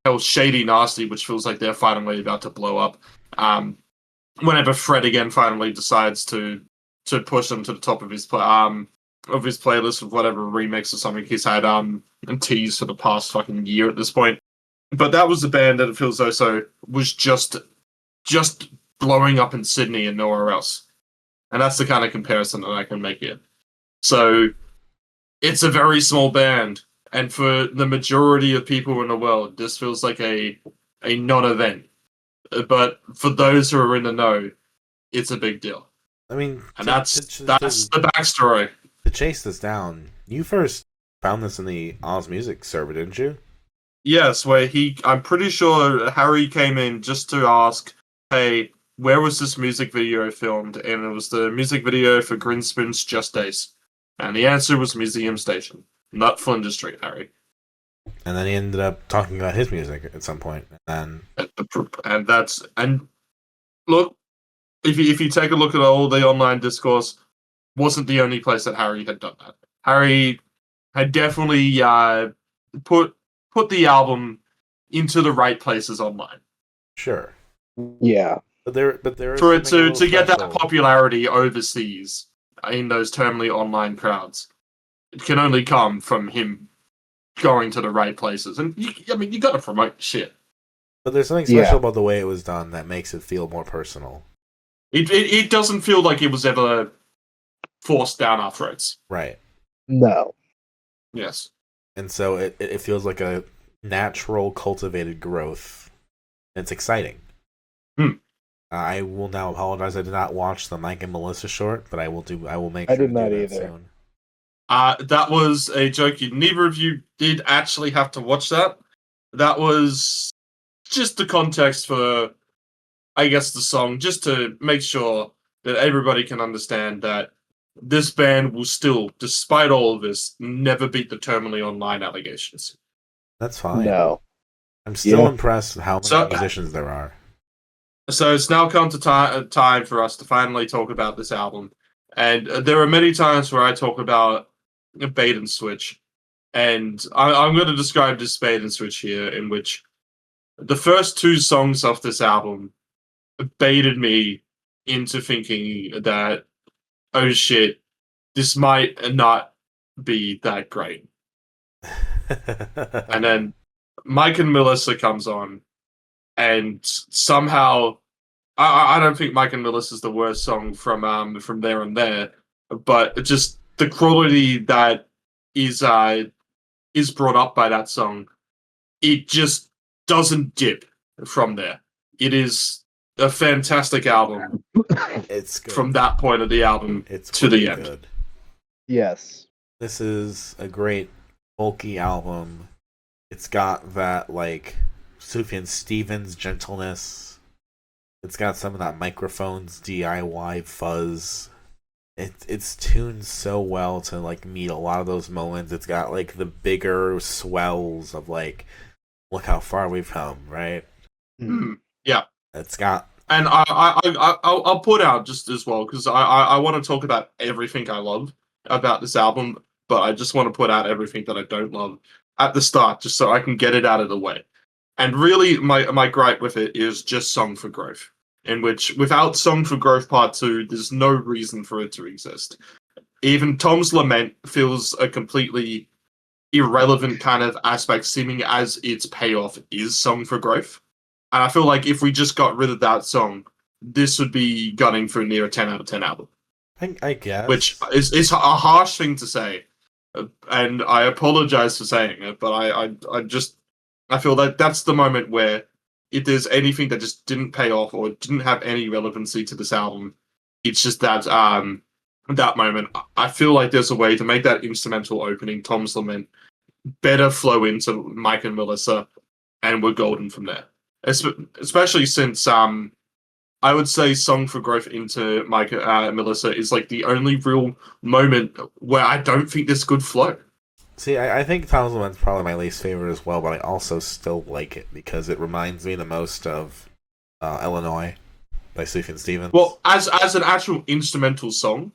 Hell, Shady Nasty, which feels like they're finally about to blow up. Whenever Fred again finally decides to push them to the top of his playlist with whatever remix or something he's had and teased for the past fucking year at this point. But that was the band that it feels also was just blowing up in Sydney and nowhere else. And that's the kind of comparison that I can make here. So it's a very small band, and for the majority of people in the world, this feels like a non-event. But for those who are in the know, it's a big deal. I mean, and that's the backstory. To chase this down, you first found this in the Oz Music server, didn't you? Yes, where I'm pretty sure Harry came in just to ask, hey, where was this music video filmed? And it was the music video for Grinspoon's Just Dayze. And the answer was Museum Station, not Flinders Street, Harry. And then he ended up talking about his music at some point. And look, if you take a look at all the online discourse, wasn't the only place that Harry had done that. Harry had definitely put the album into the right places online. Sure. Yeah. But there for it to get that popularity overseas in those terminally online crowds, it can only come from him going to the right places. And you got to promote shit. But there's something special about the way it was done that makes it feel more personal. It doesn't feel like it was ever forced down our throats. Right. No. Yes. And so it feels like a natural, cultivated growth. It's exciting. I will now apologize. I did not watch the Mike and Melissa short, but I will make sure I did not do that either. soon. That was a joke. Neither of you did actually have to watch that. That was just the context for, I guess, the song, just to make sure that everybody can understand that this band will still, despite all of this, never beat the terminally online allegations. That's fine. No. I'm still impressed with how many musicians there are. So it's now come to time for us to finally talk about this album. And there are many times where I talk about a bait and switch. And I'm going to describe this bait and switch here, in which the first two songs off this album baited me into thinking that, oh shit, this might not be that great. And then Mike and Melissa comes on, and somehow I don't think Mike and Melissa is the worst song from There and There, but just the quality that is brought up by that song, it just doesn't dip from there. It is a fantastic album. It's good. From that point of the album it's to the end. Good. Yes. This is a great folky album. It's got that, like, Sufjan Stevens gentleness. It's got some of that microphone's DIY fuzz. It's tuned so well to, like, meet a lot of those moments. It's got, like, the bigger swells of, like, look how far we've come, right? Yeah. It's got... And I'll put out just as well, because I want to talk about everything I love about this album, but I just want to put out everything that I don't love at the start, just so I can get it out of the way. And really, my gripe with it is just Song for Growth. in which without Song for Growth Part 2, there's no reason for it to exist. Even Tom's Lament feels a completely irrelevant kind of aspect, seeming as its payoff is Song for Growth. And I feel like if we just got rid of that song, this would be gunning for near a 10 out of 10 album. I guess. Which is a harsh thing to say, and I apologize for saying it, but I feel that that's the moment where if there's anything that just didn't pay off or didn't have any relevancy to this album, it's just that that moment. I feel like there's a way to make that instrumental opening, Tom's Lament, better flow into Mike and Melissa, and we're golden from there. Especially since I would say Song for Growth into Mike Melissa is like the only real moment where I don't think there's good flow. See, I think Tom's Lament's probably my least favorite as well, but I also still like it because it reminds me the most of Illinois by Sufjan Stevens. Well, as an actual instrumental song,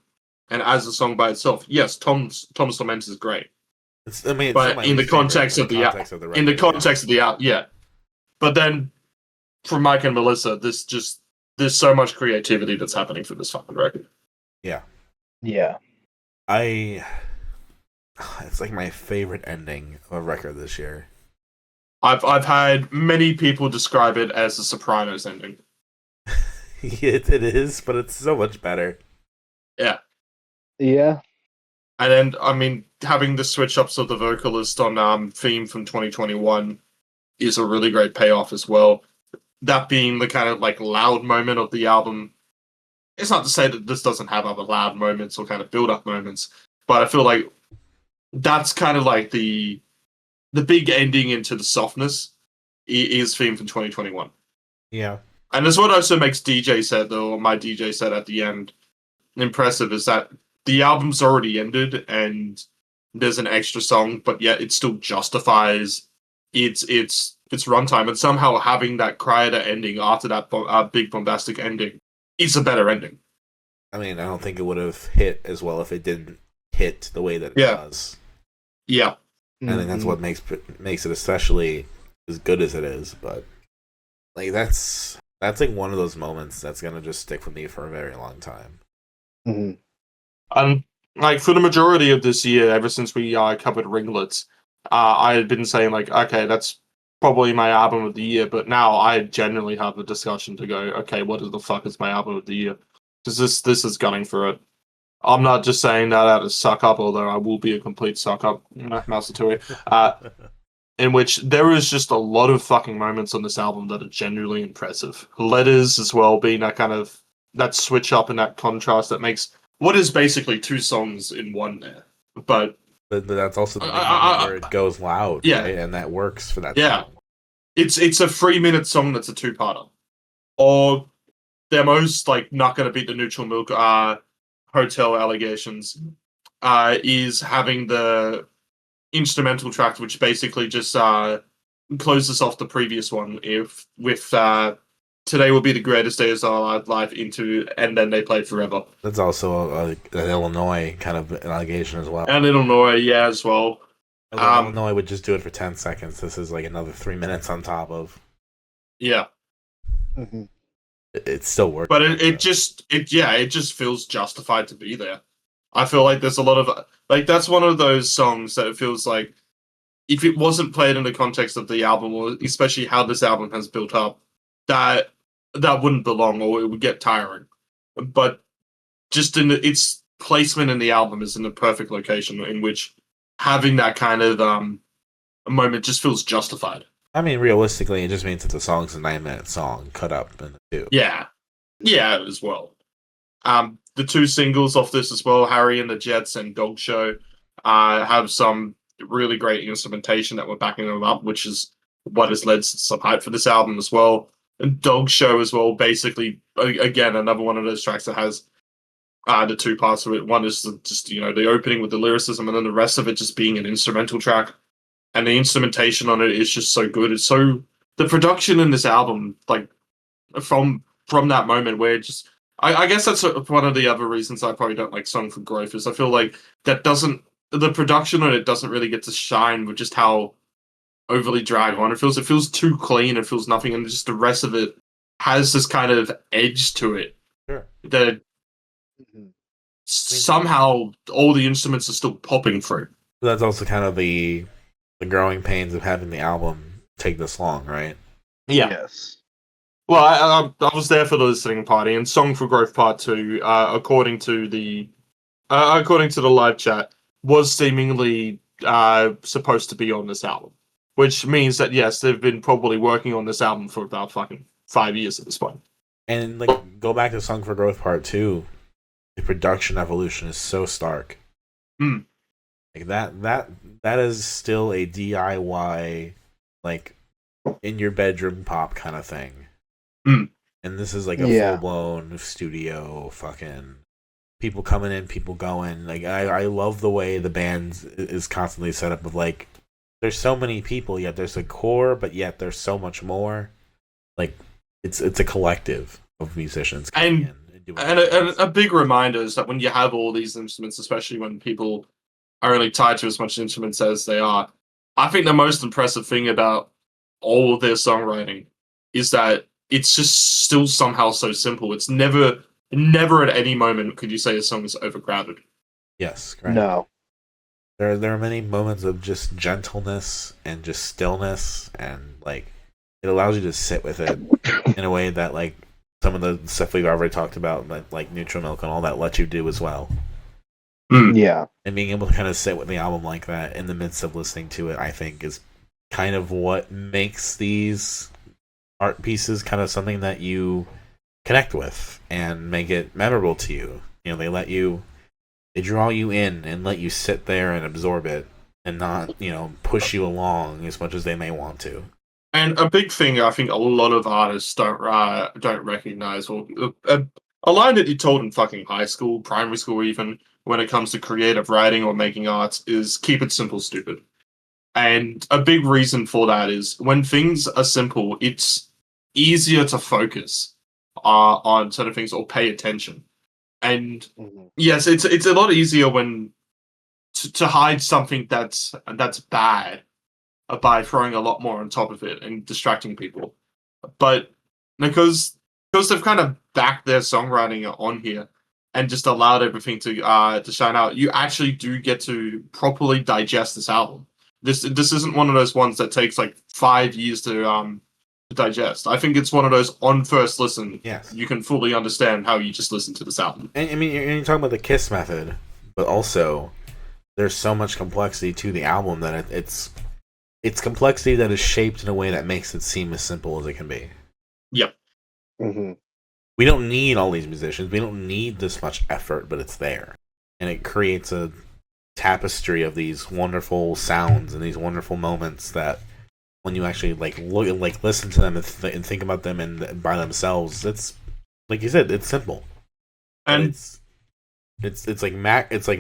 and as a song by itself, yes, Tom's Lament is great. It's but in the context of the album, yeah. But then, for Mike and Melissa, there's so much creativity that's happening for this fucking record. Yeah. Yeah. It's like my favorite ending of a record this year. I've had many people describe it as a Sopranos ending. it is, but it's so much better. Yeah. Yeah. And then, I mean, having the switch ups of the vocalist on Theme from 2021 is a really great payoff as well. That being the kind of like loud moment of the album. It's not to say that this doesn't have other loud moments or kind of build up moments, but I feel like that's kind of like the big ending into the softness is Theme from 2021. Yeah. And that's what also makes DJ set, though, or my DJ set at the end, impressive, is that the album's already ended and there's an extra song, but yet it still justifies its runtime, and somehow having that quieter ending after that big bombastic ending is a better ending. I mean, I don't think it would have hit as well if it didn't hit the way that it does. Yeah. I think that's what makes it especially as good as it is, but like that's like one of those moments that's gonna just stick with me for a very long time. Mm-hmm. And like for the majority of this year, ever since we covered Ringlets, I had been saying like, okay, that's probably my album of the year, but now I genuinely have the discussion to go, okay, what the fuck is my album of the year? Because this is gunning for it. I'm not just saying that out of suck up, although I will be a complete suck up, Mouseatouille, in which there is just a lot of fucking moments on this album that are genuinely impressive. Letters as well, being that kind of that switch up and that contrast that makes what is basically two songs in one there. But that's also the moment where it goes loud, yeah, right? And that works for that. Yeah, song. it's a 3-minute song that's a two-parter, or Demo's like not going to beat the Neutral Milk Hotel allegations. Is having the instrumental track, which basically just closes off the previous one. With Today Will Be the Greatest Day of Our Life into, and then they play Forever. That's also an Illinois kind of an allegation as well. And Illinois, yeah, as well. Illinois would just do it for 10 seconds. This is like another 3 minutes on top of. Yeah. Mm-hmm. It still works. But it just feels justified to be there. I feel like there's a lot of like that's one of those songs that it feels like if it wasn't played in the context of the album, or especially how this album has built up, that wouldn't belong, or it would get tiring. But just in its placement in the album is in the perfect location in which having that kind of moment just feels justified. I mean, realistically, it just means that the song's a 9-minute song cut up into two. Yeah, as well. The two singles off this as well, Harry and the Jets and Dog Show, have some really great instrumentation that we're backing them up, which is what has led to some hype for this album as well. And Dog Show as well, basically, again, another one of those tracks that has the two parts of it. One is just the opening with the lyricism, and then the rest of it just being an instrumental track. And the instrumentation on it is just so good. It's so the production in this album, like from that moment where it just, I guess that's one of the other reasons I probably don't like Song for Growth is I feel like the production on it doesn't really get to shine with just how overly dragged on it feels. It feels too clean. It feels nothing, and just the rest of it has this kind of edge to it Sure. that Mhm. somehow all the instruments are still popping through. That's also kind of the growing pains of having the album take this long, right? Yeah. Yes. Well, I was there for the listening party, and "Song for Growth Part 2", according to the live chat, was seemingly supposed to be on this album, which means that yes, they've been probably working on this album for about fucking 5 years at this point. And like, go back to Song for Growth Part 2, the production evolution is so stark. Mm. Like that is still a DIY, like, in your bedroom pop kind of thing. Mm. And this is like a Yeah. full-blown studio fucking people coming in, people going. Like, I love the way the band is constantly set up with, like, there's so many people, yet there's a core, but yet there's so much more. Like, it's a collective of musicians coming in and doing And a big reminder is that when you have all these instruments, especially when people are only tied to as much instruments as they are, I think the most impressive thing about all of their songwriting is that it's just still somehow so simple. It's never at any moment could you say a song is overcrowded. Yes, correct. No. There are many moments of just gentleness and just stillness, and like it allows you to sit with it in a way that like some of the stuff we've already talked about, like Neutral Milk and all that, let you do as well. Yeah. And being able to kind of sit with the album like that in the midst of listening to it, I think, is kind of what makes these art pieces kind of something that you connect with and make it memorable to you. You know, they draw you in and let you sit there and absorb it and not, push you along as much as they may want to. And a big thing I think a lot of artists don't recognize, or a line that you told in fucking high school, primary school even, when it comes to creative writing or making art, is keep it simple, stupid. And a big reason for that is when things are simple, it's easier to focus on certain things or pay attention. And yes, it's a lot easier when to hide something that's bad by throwing a lot more on top of it and distracting people. But because they've kind of backed their songwriting on here and just allowed everything to shine out, you actually do get to properly digest this album. This isn't one of those ones that takes like 5 years to digest. I think it's one of those on first listen. Yes. You can fully understand how you just listen to this album. And I mean, you're talking about the Kiss method, but also there's so much complexity to the album that it's complexity that is shaped in a way that makes it seem as simple as it can be. Yep. Mm-hmm. We don't need all these musicians. We don't need this much effort, but it's there. And it creates a tapestry of these wonderful sounds and these wonderful moments that when you actually listen to them and think about them and by themselves, it's like you said, it's simple. And it's like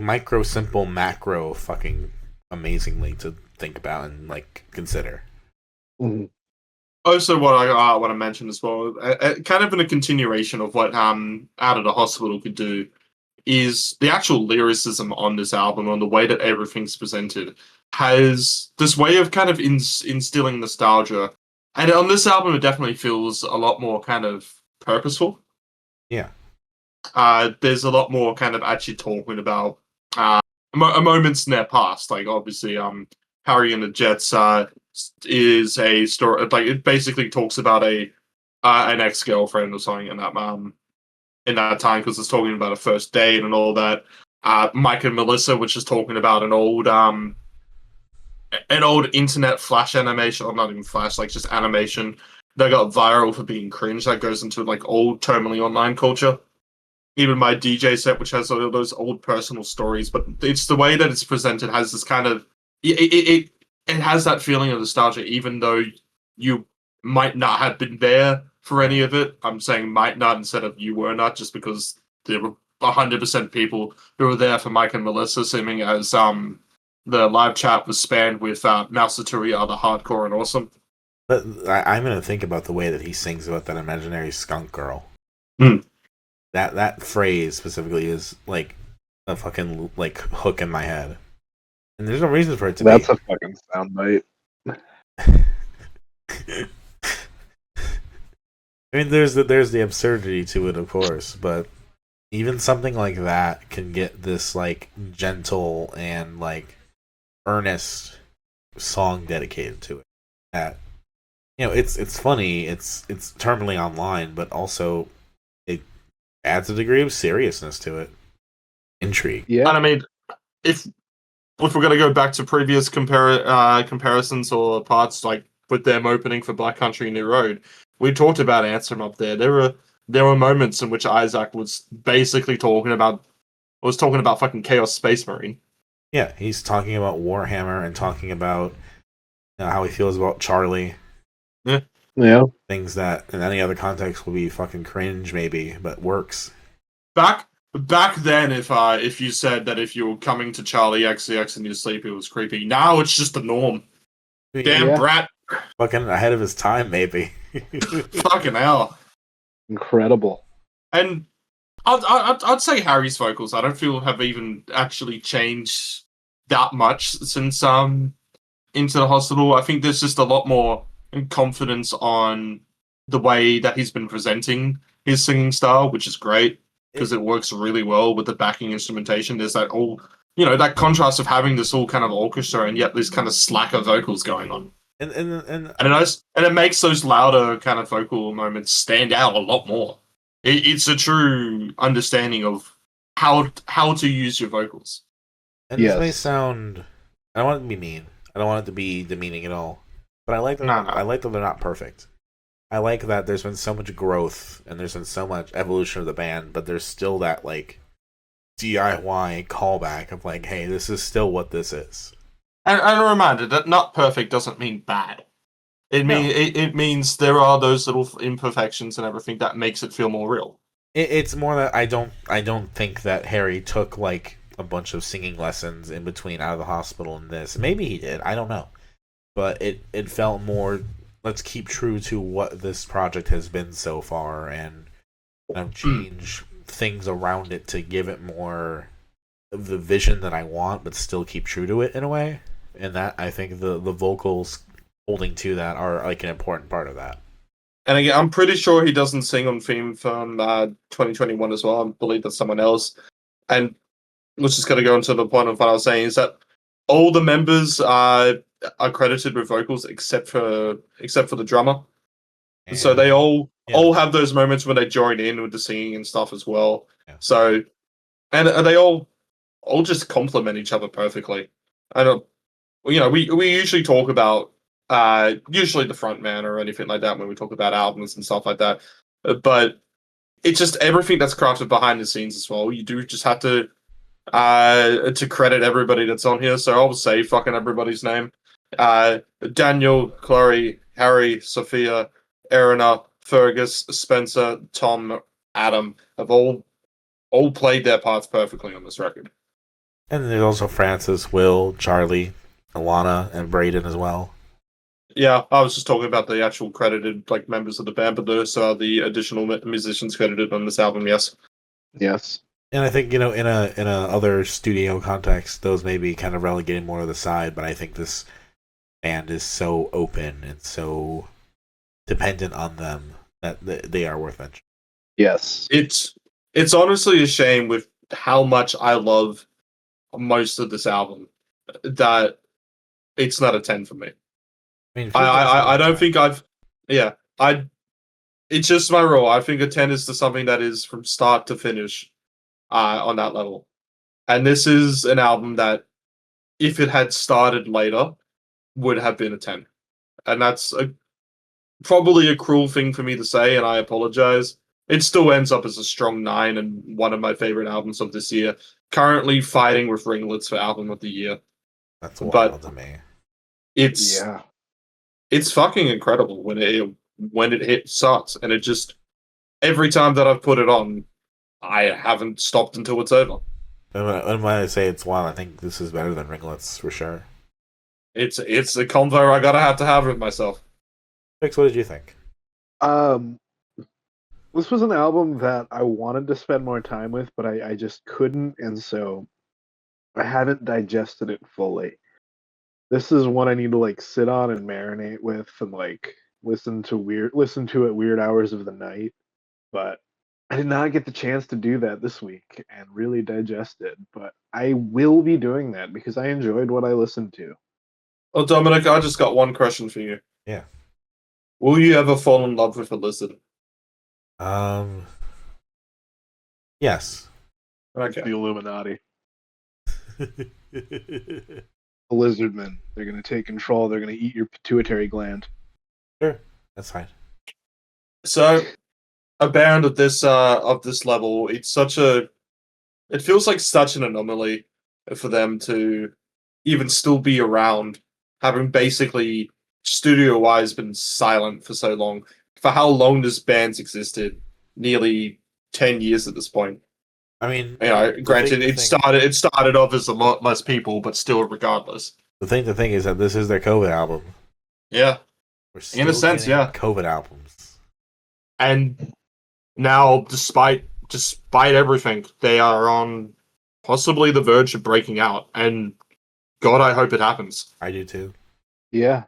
micro simple macro fucking amazingly to think about and like consider. Mm-hmm. Also, what I want to mention as well, kind of in a continuation of what Out of the Hospital could do, is the actual lyricism on this album, on the way that everything's presented, has this way of kind of instilling nostalgia. And on this album, it definitely feels a lot more kind of purposeful. Yeah. There's a lot more kind of actually talking about moments in their past. Like, obviously, Harry and the Jets is a story, like, it basically talks about an ex-girlfriend or something in that time, because it's talking about a first date and all that. Mike and Melissa, which is talking about an old internet flash animation, or not even flash, like just animation that got viral for being cringe. That goes into like old terminally online culture. Even my DJ set, which has all those old personal stories, but it's the way that it's presented has this kind of it has that feeling of nostalgia, even though you might not have been there for any of it. I'm saying might not instead of you were not, just because there were 100% people who were there for Mike and Melissa, seeming as the live chat was spanned with Mouseatouille are the hardcore and awesome. But I'm gonna think about the way that he sings about that imaginary skunk girl. Mm. That phrase specifically is like a fucking like hook in my head, and there's no reason for it to That's be. a fucking soundbite. I mean, there's the absurdity to it, of course, but even something like that can get this like gentle and like earnest song dedicated to it. That it's funny, it's terminally online, but also it adds a degree of seriousness to it, intrigue. Yeah. And I mean, if we're gonna go back to previous comparisons or parts like with them opening for Black Country New Road, we talked about Anthem up there. There were moments in which Isaac was basically talking about fucking Chaos Space Marine. Yeah, he's talking about Warhammer and talking about how he feels about Charlie. Yeah. Things that in any other context will be fucking cringe, maybe, but works. Back then, if you said that if you were coming to Charlie XCX in your sleep, it was creepy. Now it's just the norm. Damn Yeah. brat. Fucking ahead of his time, maybe. Fucking hell. Incredible. And I'd say Harry's vocals, I don't feel have even actually changed that much since Into the Hospital. I think there's just a lot more confidence on the way that he's been presenting his singing style, which is great because it works really well with the backing instrumentation. There's that that contrast of having this all kind of orchestra and yet this kind of slacker vocals going on. And it makes those louder kind of vocal moments stand out a lot more. It's a true understanding of how to use your vocals. And this may sound, I don't want it to be mean. I don't want it to be demeaning at all. But I like that. I like that they're not perfect. I like that there's been so much growth and there's been so much evolution of the band, but there's still that like DIY callback of like, hey, this is still what this is. And a reminder that not perfect doesn't mean bad. It means there are those little imperfections and everything that makes it feel more real. It's more that I don't think that Harry took like a bunch of singing lessons in between Out of the Hospital and this. Maybe he did. I don't know. But it felt more, let's keep true to what this project has been so far and change things around it to give it more of the vision that I want, but still keep true to it in a way. And that, I think the vocals holding to that are like an important part of that. And again, I'm pretty sure he doesn't sing on theme from 2021 as well. I believe that's someone else. And let's just going to go into the point of what I was saying is that all the members are credited with vocals except for the drummer. And so they all have those moments when they join in with the singing and stuff as well. Yeah. So, and they all just complement each other perfectly. I don't, we usually talk about usually the front man or anything like that when we talk about albums and stuff like that. But it's just everything that's crafted behind the scenes as well. You do just have to credit everybody that's on here. So I'll say fucking everybody's name. Daniel, Chloe, Harry, Sophia, Erina, Fergus, Spencer, Tom, Adam have all played their parts perfectly on this record. And there's also Francis, Will, Charlie, Alana, and Braden as well. Yeah, I was just talking about the actual credited like members of the band, but those are the additional musicians credited on this album. Yes. Yes. And I think in a other studio context, those may be kind of relegated more to the side. But I think this band is so open and so dependent on them that they are worth mentioning. Yes. It's honestly a shame with how much I love most of this album that it's not a 10 for me. I mean, I don't think it's just my rule. I think a 10 is to something that is from start to finish on that level. And this is an album that, if it had started later, would have been a 10. And that's probably a cruel thing for me to say, and I apologize. It still ends up as a strong 9 and one of my favorite albums of this year. Currently fighting with Ringlets for album of the year. That's wild to me. It's fucking incredible when it starts, and it just every time that I've put it on, I haven't stopped until it's over. And when I say it's wild, I think this is better than Ringlets for sure. It's a convo I gotta have to have with myself. Trix, what did you think? This was an album that I wanted to spend more time with, but I just couldn't, and so I haven't digested it fully. This is one I need to like sit on and marinate with and like listen to it weird hours of the night, but I did not get the chance to do that this week and really digest it. But I will be doing that because I enjoyed what I listened to. Well, Dominic, I just got one question for you. Yeah. Will you ever fall in love with a lizard? Yes. Okay. The Illuminati. The lizardmen. They're going to take control. They're going to eat your pituitary gland. Sure, that's fine. So, a band of this level, it feels like such an anomaly for them to even still be around, having basically studio-wise been silent for so long. For how long this band's existed, nearly 10 years at this point. I mean, granted, it started off as a lot less people, but still, regardless. The thing is that this is their COVID album. Yeah, We're still in a sense, yeah. COVID albums, and now, despite everything, they are on possibly the verge of breaking out. And God, I hope it happens. I do too. Yeah.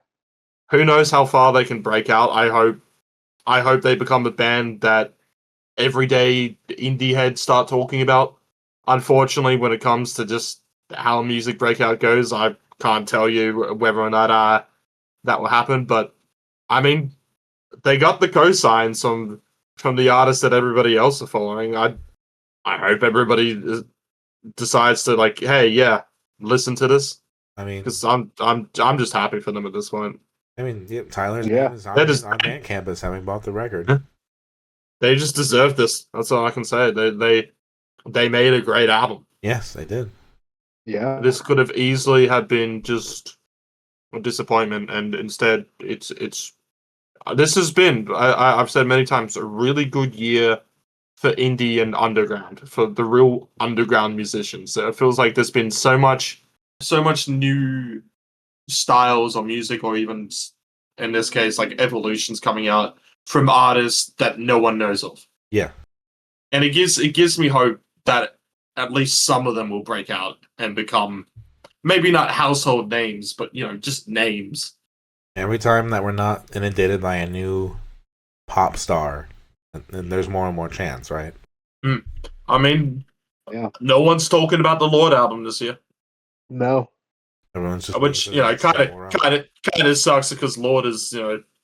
Who knows how far they can break out? I hope they become a band that everyday indie heads start talking about. Unfortunately, when it comes to just how music breakout goes, I can't tell you whether or not that will happen. But I mean, they got the cosigns from the artists that everybody else are following. I hope everybody decides to like, hey, yeah, listen to this. I mean, because I'm just happy for them at this point. I mean, Tyler's Yeah. name is on Bandcampus, having bought the record. They just deserve this. That's all I can say. They made a great album. Yes, they did. Yeah. This could have easily have been just a disappointment, and instead, it's this has been, I've said many times, a really good year for indie and underground, for the real underground musicians. So it feels like there's been so much new styles of music, or even in this case, like evolutions coming out from artists that no one knows of. Yeah. And it gives me hope that at least some of them will break out and become maybe not household names, but just names. Every time that we're not inundated by a new pop star, then there's more and more chance, right? I mean, yeah. No one's talking about the Lord album this year. No. Everyone's just which kind of sucks because Lord is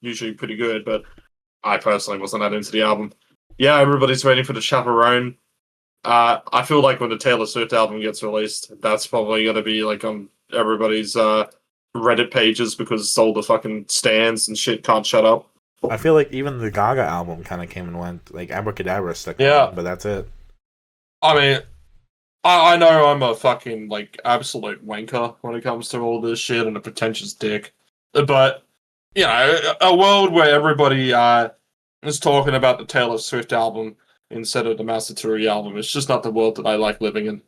usually pretty good, but I personally wasn't that into the album. Yeah, everybody's waiting for the Chaperone. I feel like when the Taylor Swift album gets released, that's probably gonna be like on everybody's Reddit pages because all the fucking stands and shit can't shut up. I feel like even the Gaga album kind of came and went. Like Abracadabra stuck on, but that's it. I mean, I know I'm a fucking like absolute wanker when it comes to all this shit and a pretentious dick, but a world where everybody is talking about the Taylor Swift album instead of the Mouseatouille album, it's just not the world that I like living in.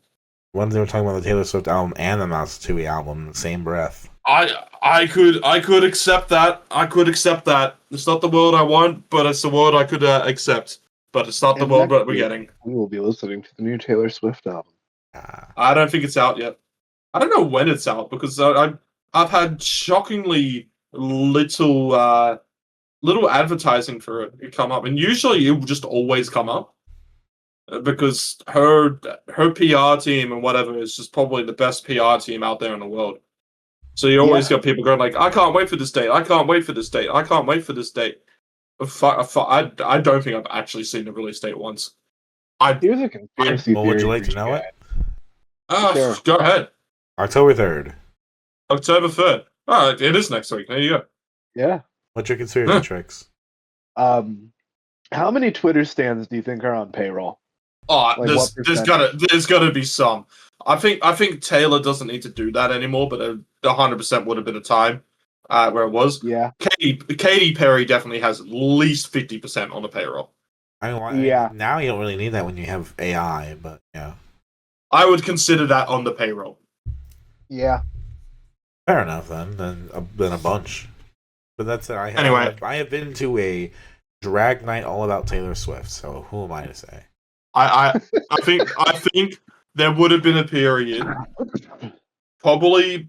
When they were talking about the Taylor Swift album and the Mouseatouille album in the same breath. I could accept that. I could accept that. It's not the world I want, but it's the world I could accept. But it's not the world that we're getting. We will be listening to the new Taylor Swift album. I don't think it's out yet. I don't know when it's out because I've had shockingly little advertising for it come up, and usually it will just always come up because her PR team and whatever is just probably the best PR team out there in the world. So you always got people going like, I can't wait for this date. I can't wait for this date. I can't wait for this date. I don't think I've actually seen the release date once. Here's a conspiracy theory. Would you like to know it? Sure. Go ahead. October 3rd. October 3rd. Oh, it is next week. There you go. Yeah. What's your conspiracy Trix? How many Twitter stands do you think are on payroll? Oh, there's gotta be some. I think Taylor doesn't need to do that anymore, but 100% would have been a time where it was. Yeah. Katy Perry definitely has at least 50% on the payroll. Now you don't really need that when you have AI, but yeah. I would consider that on the payroll. Yeah. Fair enough then a bunch. But that's it. I have been to a drag night all about Taylor Swift, so who am I to say? I think there would have been a period, probably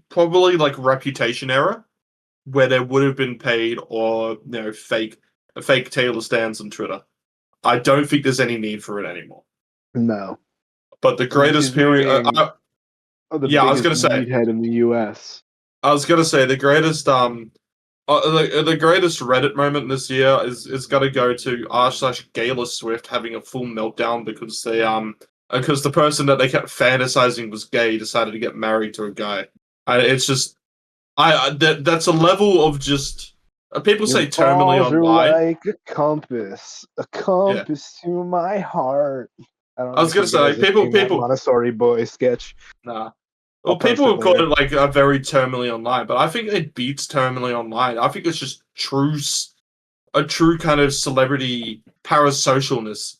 like Reputation era, where there would have been paid or fake Taylor stands on Twitter. I don't think there's any need for it anymore. No. But the greatest period, the yeah, I was gonna biggest say, meathead in the U.S. the greatest the greatest Reddit moment this year is got to go to r/Gayla Swift having a full meltdown because the person that they kept fantasizing was gay decided to get married to a guy. It's just that's a level of just people say terminally balls are online. like a compass to my heart. I don't I was know gonna if you say guys like have seen that Montessori boy sketch. nah. I'll Well, people post have called later. it like a very terminally online, but I think it beats terminally online. I think it's just a true kind of celebrity parasocialness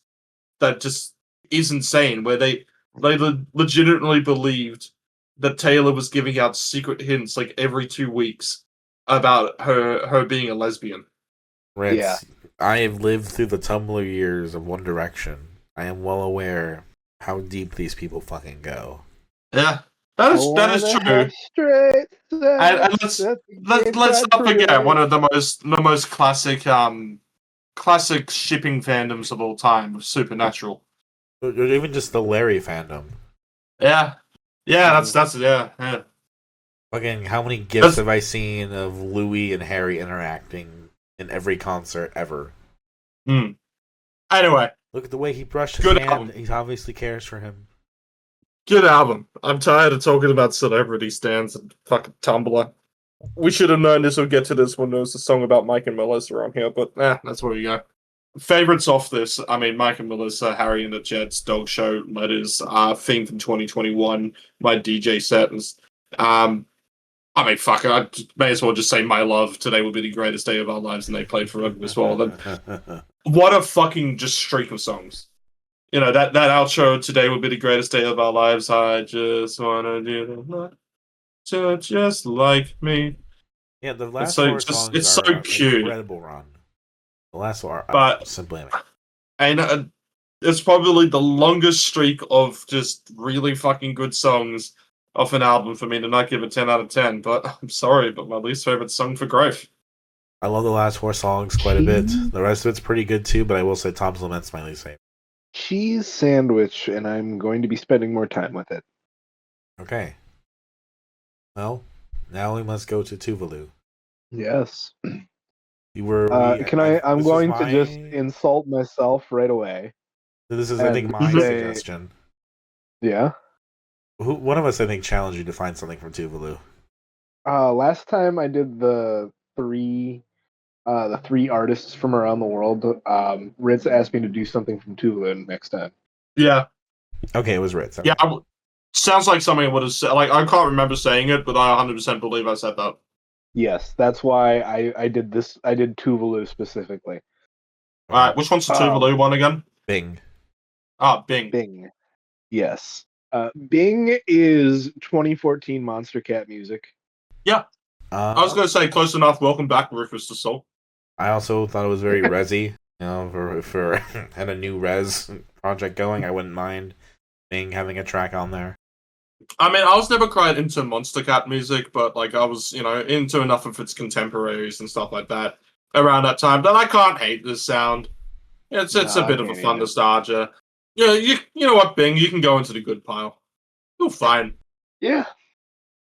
that just is insane. Where they legitimately believed that Taylor was giving out secret hints like every 2 weeks about her being a lesbian. Ritz, Yeah. I have lived through the Tumblr years of One Direction. I am well aware how deep these people fucking go. Yeah, that is true. Straight And let's not forget one of the most classic shipping fandoms of all time, Supernatural. Or even just the Larry fandom. Yeah, that's yeah. Fucking, how many gifs have I seen of Louis and Harry interacting in every concert ever? Anyway, Look at the way he brushed his Good hand. album. He obviously cares for him. good album. I'm tired of talking about celebrity stands and fucking Tumblr. We should have known this would get to this when there was a song about Mike and Melissa on here, but that's where we go. Favorites off this, I mean, Mike and Melissa, Harry and the Jets, Dog Show, Letters, theme from 2021, my DJ set. I mean, fuck it, I may as well just say My Love, Today Will Be the Greatest Day of Our Lives, and they played forever as well. What a fucking just streak of songs. That outro, Today Will Be the Greatest Day of Our Lives, I just wanna do the so just like me. Yeah, the last so four songs it's are so an cute. incredible run. The last four are But simply amazing. and it's probably the longest streak of just really fucking good songs off an album for me to not give a 10 out of 10. But I'm sorry, but my least favorite song for Growth. I love the last four songs quite a bit. The rest of it's pretty good too, but I will say Tom's Lament's my least favorite. Cheese sandwich, and I'm going to be spending more time with it. Okay. Well, now we must go to Tuvalu. Yes. You were. I'm going to just insult myself right away. This is, I think, my suggestion. Yeah. One of us, I think, challenged you to find something from Tuvalu. Last time I did the three artists from around the world. Ritz asked me to do something from Tuvalu next time. Yeah. Okay, it was Ritz. Yeah, sounds like something I would have said. Like, I can't remember saying it, but I 100% believe I said that. Yes, that's why I did this. I did Tuvalu specifically. Alright, which one's the Tuvalu one again? Bing. Bing. Bing. Yes. Bing is 2014 Monster Cat music. Yeah. I was going to say, close enough. Welcome back, Rufus the Soul. I also thought it was very Resi. For had a new Res project going, I wouldn't mind Bing having a track on there. I mean, I was never quite into Monster Cat music, but like I was, into enough of its contemporaries and stuff like that around that time that I can't hate this sound. It's a bit of a fun nostalgia. Yeah, you know what, Bing, you can go into the good pile. You're fine. Yeah.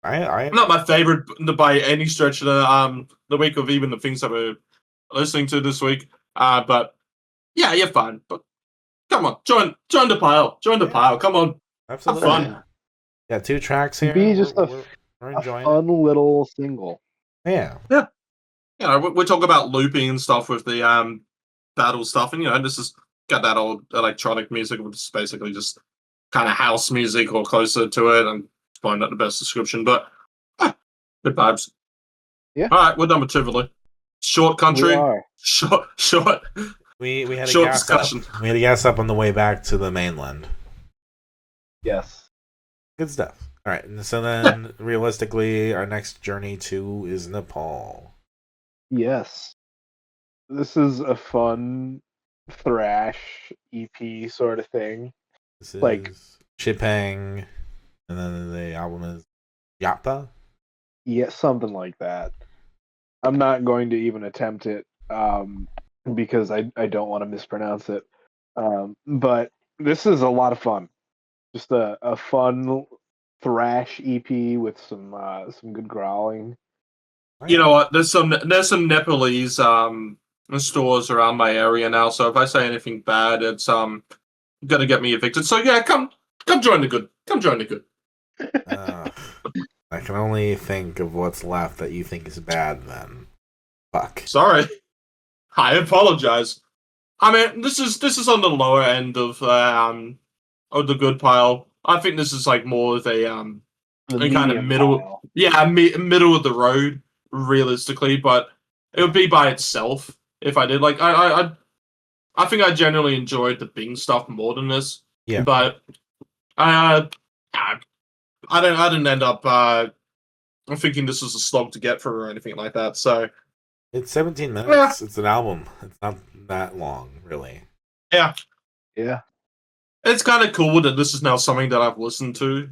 I'm not my favorite by any stretch of the week of even the things that we're listening to this week. But yeah, you're fine. But come on, join the pile. Join the pile. Come on. Absolutely. Have fun. Yeah, 2 tracks here. Be just we're enjoying a fun little single. Yeah. We talk about looping and stuff with the battle stuff, and this has got that old electronic music, which is basically just kind of house music or closer to it. And probably not the best description, but good vibes. Yeah. All right, we're done with Tuvalu. Short country. We are. Short. We had a short gas discussion. up. We had a gas up on the way back to the mainland. Yes. Good stuff. All right, and so then realistically, our next journey to is Nepal. Yes. This is a fun thrash EP sort of thing. This is like Chepang, and then the album is Jhyappa. Yeah, something like that. I'm not going to even attempt it because I don't want to mispronounce it. But this is a lot of fun. Just a fun thrash EP with some good growling. You know what? There's some Nepalese stores around my area now. So if I say anything bad, it's gonna get me evicted. So yeah, come join the good. Come join the good. I can only think of what's left that you think is bad. Then, fuck. Sorry, I apologize. I mean, this is on the lower end of the good pile. I think this is like more of a kind of middle, pile. yeah, middle of the road, realistically. But it would be by itself if I did. Like I think I generally enjoyed the Bing stuff more than this. Yeah. But I didn't end up thinking this was a slog to get through or anything like that. So It's 17 minutes. It's an album. It's not that long, really. yeah, Yeah. it's kind of cool that this is now something that I've listened to.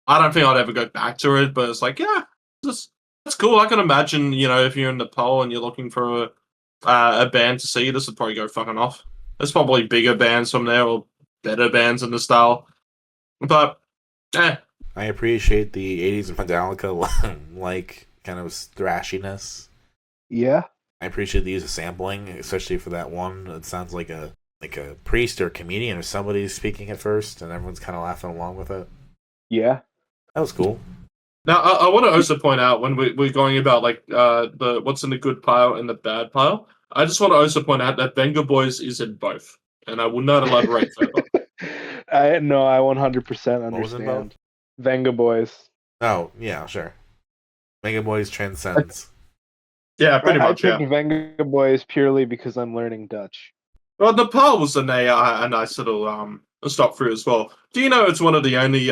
I don't think I'd ever go back to it, but it's like, yeah, that's cool. I can imagine, if you're in Nepal and you're looking for a band to see, this would probably go fucking off. There's probably bigger bands from there or better bands in the style. But, I appreciate the 80s and Metallica like kind of thrashiness. Yeah. I appreciate the use of sampling, especially for that one. It sounds like a priest or a comedian or somebody speaking at first, and everyone's kind of laughing along with it. Yeah. That was cool. now I want to also point out when we're going about like the what's in the good pile and the bad pile, I just want to also point out that Vengaboys is in both, and I will not elaborate further. I 100% What was in understand. Vengaboys. Oh, yeah, sure. Megaboys transcends. Yeah, pretty much. I Yeah. picked Vengaboys purely because I'm learning Dutch. Well, Nepal was a nice little stop through as well. Do you know it's one of the only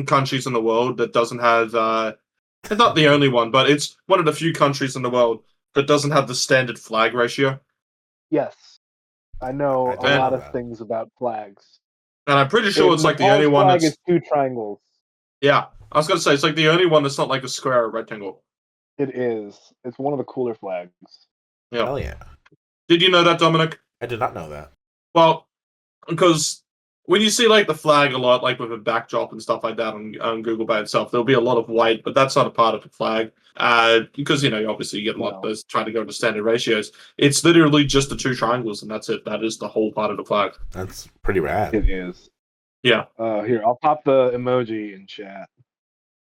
countries in the world that doesn't have it's not the only one, but it's one of the few countries in the world that doesn't have the standard flag ratio. Yes. I know I a didn't lot know of that. things about flags. And I'm pretty sure it's like the Nepal's only one flag that's is 2 triangles. yeah. I was gonna say it's like the only one that's not like a square or rectangle. It is. It's one of the cooler flags. Yeah. Hell yeah. Did you know that, Dominic? I did not know that. Well, because when you see like the flag a lot, like with a backdrop and stuff like that on Google by itself, there'll be a lot of white, but that's not a part of the flag. Because obviously you get a lot of those trying to go to standard ratios. It's literally just the 2 triangles, and that's it. That is the whole part of the flag. That's pretty rad. It is. Yeah. Here, I'll pop the emoji in chat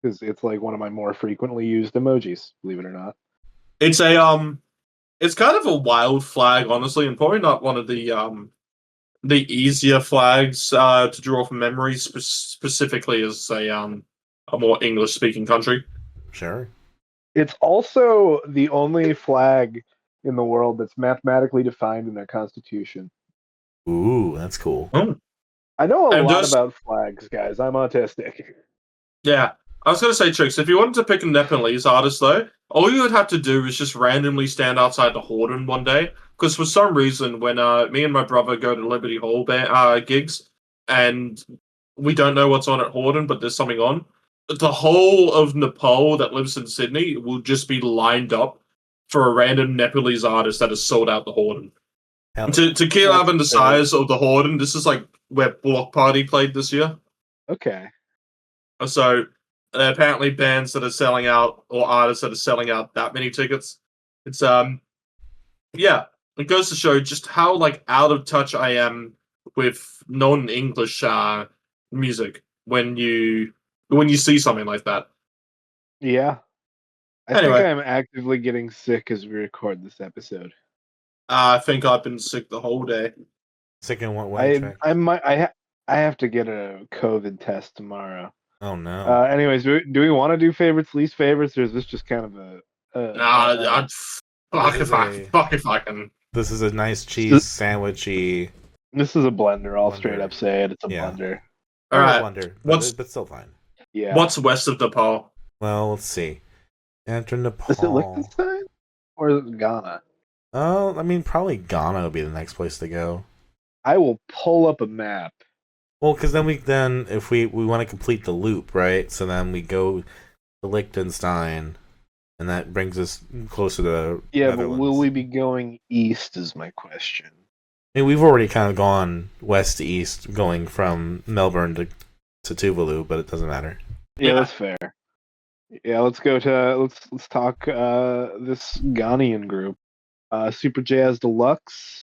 because it's like one of my more frequently used emojis. Believe it or not. It's it's kind of a wild flag, honestly, and probably not one of the easier flags to draw from memory, specifically as a more English speaking country. Sure. It's also the only flag in the world that's mathematically defined in their constitution. Ooh, that's cool. Oh. I know a And lot just- about flags, guys. I'm autistic. Yeah, I was going to say, Trix, if you wanted to pick a Nepalese artist, though, all you would have to do is just randomly stand outside the Horden one day. Because for some reason, when me and my brother go to Liberty Hall gigs, and we don't know what's on at Horden, but there's something on, the whole of Nepal that lives in Sydney will just be lined up for a random Nepalese artist that has sold out the Horden. Hell To keep up in the size of the Horden, this is like where Block Party played this year. Okay. So apparently bands that are selling out or artists that are selling out that many tickets. It's yeah, it goes to show just how like out of touch I am with non-English music when you see something like that. Yeah. I Anyway. think I'm actively getting sick as we record this episode. I think I've been sick the whole day. Sick in what way, Trix? I have to get a COVID test tomorrow. Oh no. Anyways, do we want to do favorites, least favorites, or is this just kind of a Fuck if I can. This is a nice cheese sandwichy. This is a blender. I'll Blender. straight up say it. It's a Yeah. blender. All right. Wonder, What's- but still fine. Yeah. What's west of Nepal? Well, let's see. Enter Nepal. Is it Lichtenstein or is it Ghana? Oh, I mean, probably Ghana would be the next place to go. I will pull up a map. Well, because then if we want to complete the loop, right? So then we go to Lichtenstein, and that brings us closer to Yeah, but Netherlands. will we be going east? Is my question. I mean, we've already kind of gone west to east, going from Melbourne to Tuvalu, but it doesn't matter. Yeah, Yeah. that's fair. Yeah, let's go to let's talk this Ghanaian group, Super Jazz Deluxe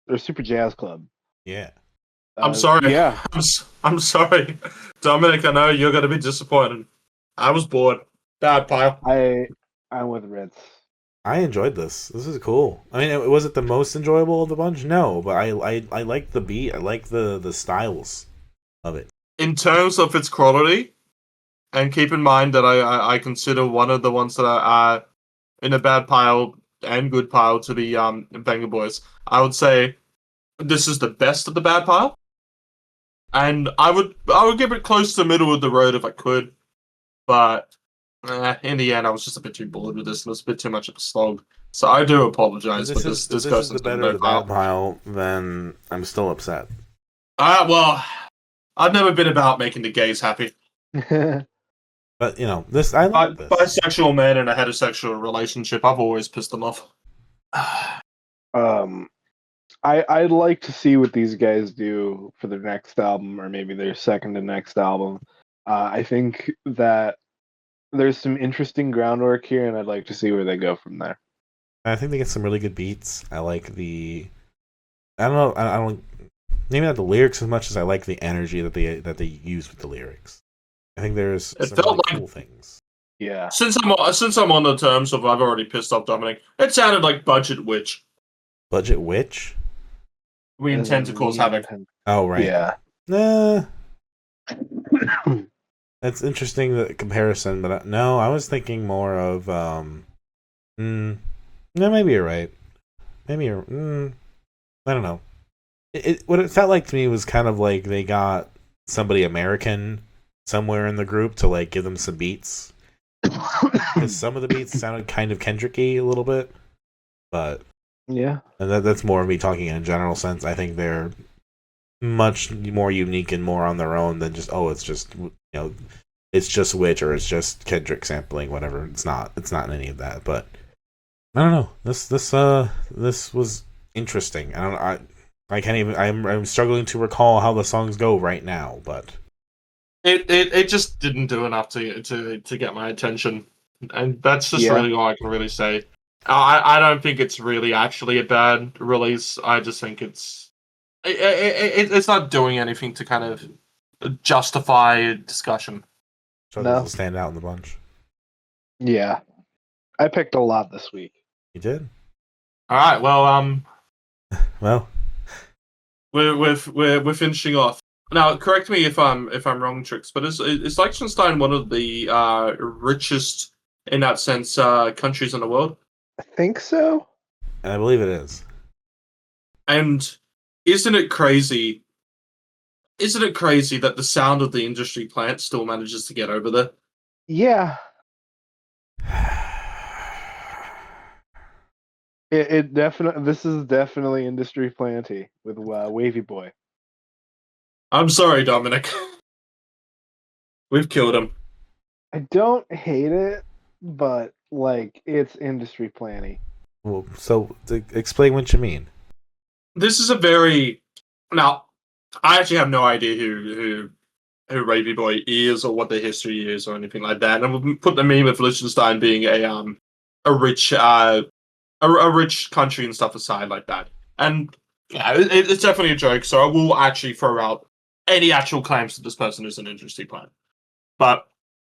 or Super Jazz Club. Yeah. I'm sorry. Yeah, I'm sorry, Dominic. I know you're gonna be disappointed. I was bored. Bad pile. I'm with Ritz. I enjoyed this. This is cool. I mean, was it the most enjoyable of the bunch? No, but I like the beat. I like the styles of it. In terms of its quality, and keep in mind that I consider one of the ones that are in a bad pile and good pile to the Vengaboys. I would say this is the best of the bad pile, and I would give it close to the middle of the road if I could, but in the end I was just a bit too bored with this and it was a bit too much of a slog. So I do apologize, but this If goes is the into better the of the bad pile, then I'm still upset. Well, I've never been about making the gays happy. But this I like this. Bisexual men in a heterosexual relationship, I've always pissed them off. I'd like to see what these guys do for their next album, or maybe their second to next album. I think that there's some interesting groundwork here, and I'd like to see where they go from there. I think they get some really good beats. I like the. I don't know. I don't. Maybe not the lyrics as much as I like the energy that they use with the lyrics. I think there's It some felt really like- cool things. Yeah. Since I'm on the terms of I've already pissed off Dominic, it sounded like Budget Witch. Budget Witch? We intend to cause havoc. Oh right. Yeah. Nah. That's interesting, the comparison, but no, I was thinking more of no, maybe you're right. Maybe you're I don't know. What it felt like to me was kind of like they got somebody American somewhere in the group to like give them some beats. Because some of the beats sounded kind of Kendrick-y a little bit, but Yeah. and that's more of me talking in a general sense. I think they're much more unique and more on their own than just it's just it's just Witch or it's just Kendrick sampling, whatever. It's not any of that. But I don't know. This was interesting. I can't even. I'm struggling to recall how the songs go right now, but It just didn't do enough to get my attention, and that's just really all I can really say. I don't think it's really actually a bad release. I just think it's not doing anything to kind of justify discussion. so No. to stand out in the bunch. Yeah. I picked a lot this week. You did. All right, well, Well, we're finishing off now. Correct me if I'm wrong, Trix, but is Liechtenstein one of the richest in that sense countries in the world? I think so. and I believe it is. And isn't it crazy? Isn't it crazy that the sound of the industry plant still manages to get over there? Yeah. It definitely. This is definitely industry planty with wavvyboi. I'm sorry, Dominic. We've killed him. I don't hate it, but like it's industry planty. Well, so explain what you mean. This is a very now. I actually have no idea who wavvyboi is or what their history is or anything like that. And we'll put the meme of Liechtenstein being a rich a rich country and stuff aside like that. And yeah, it's definitely a joke. So I will actually throw out any actual claims that this person is an industry plant. But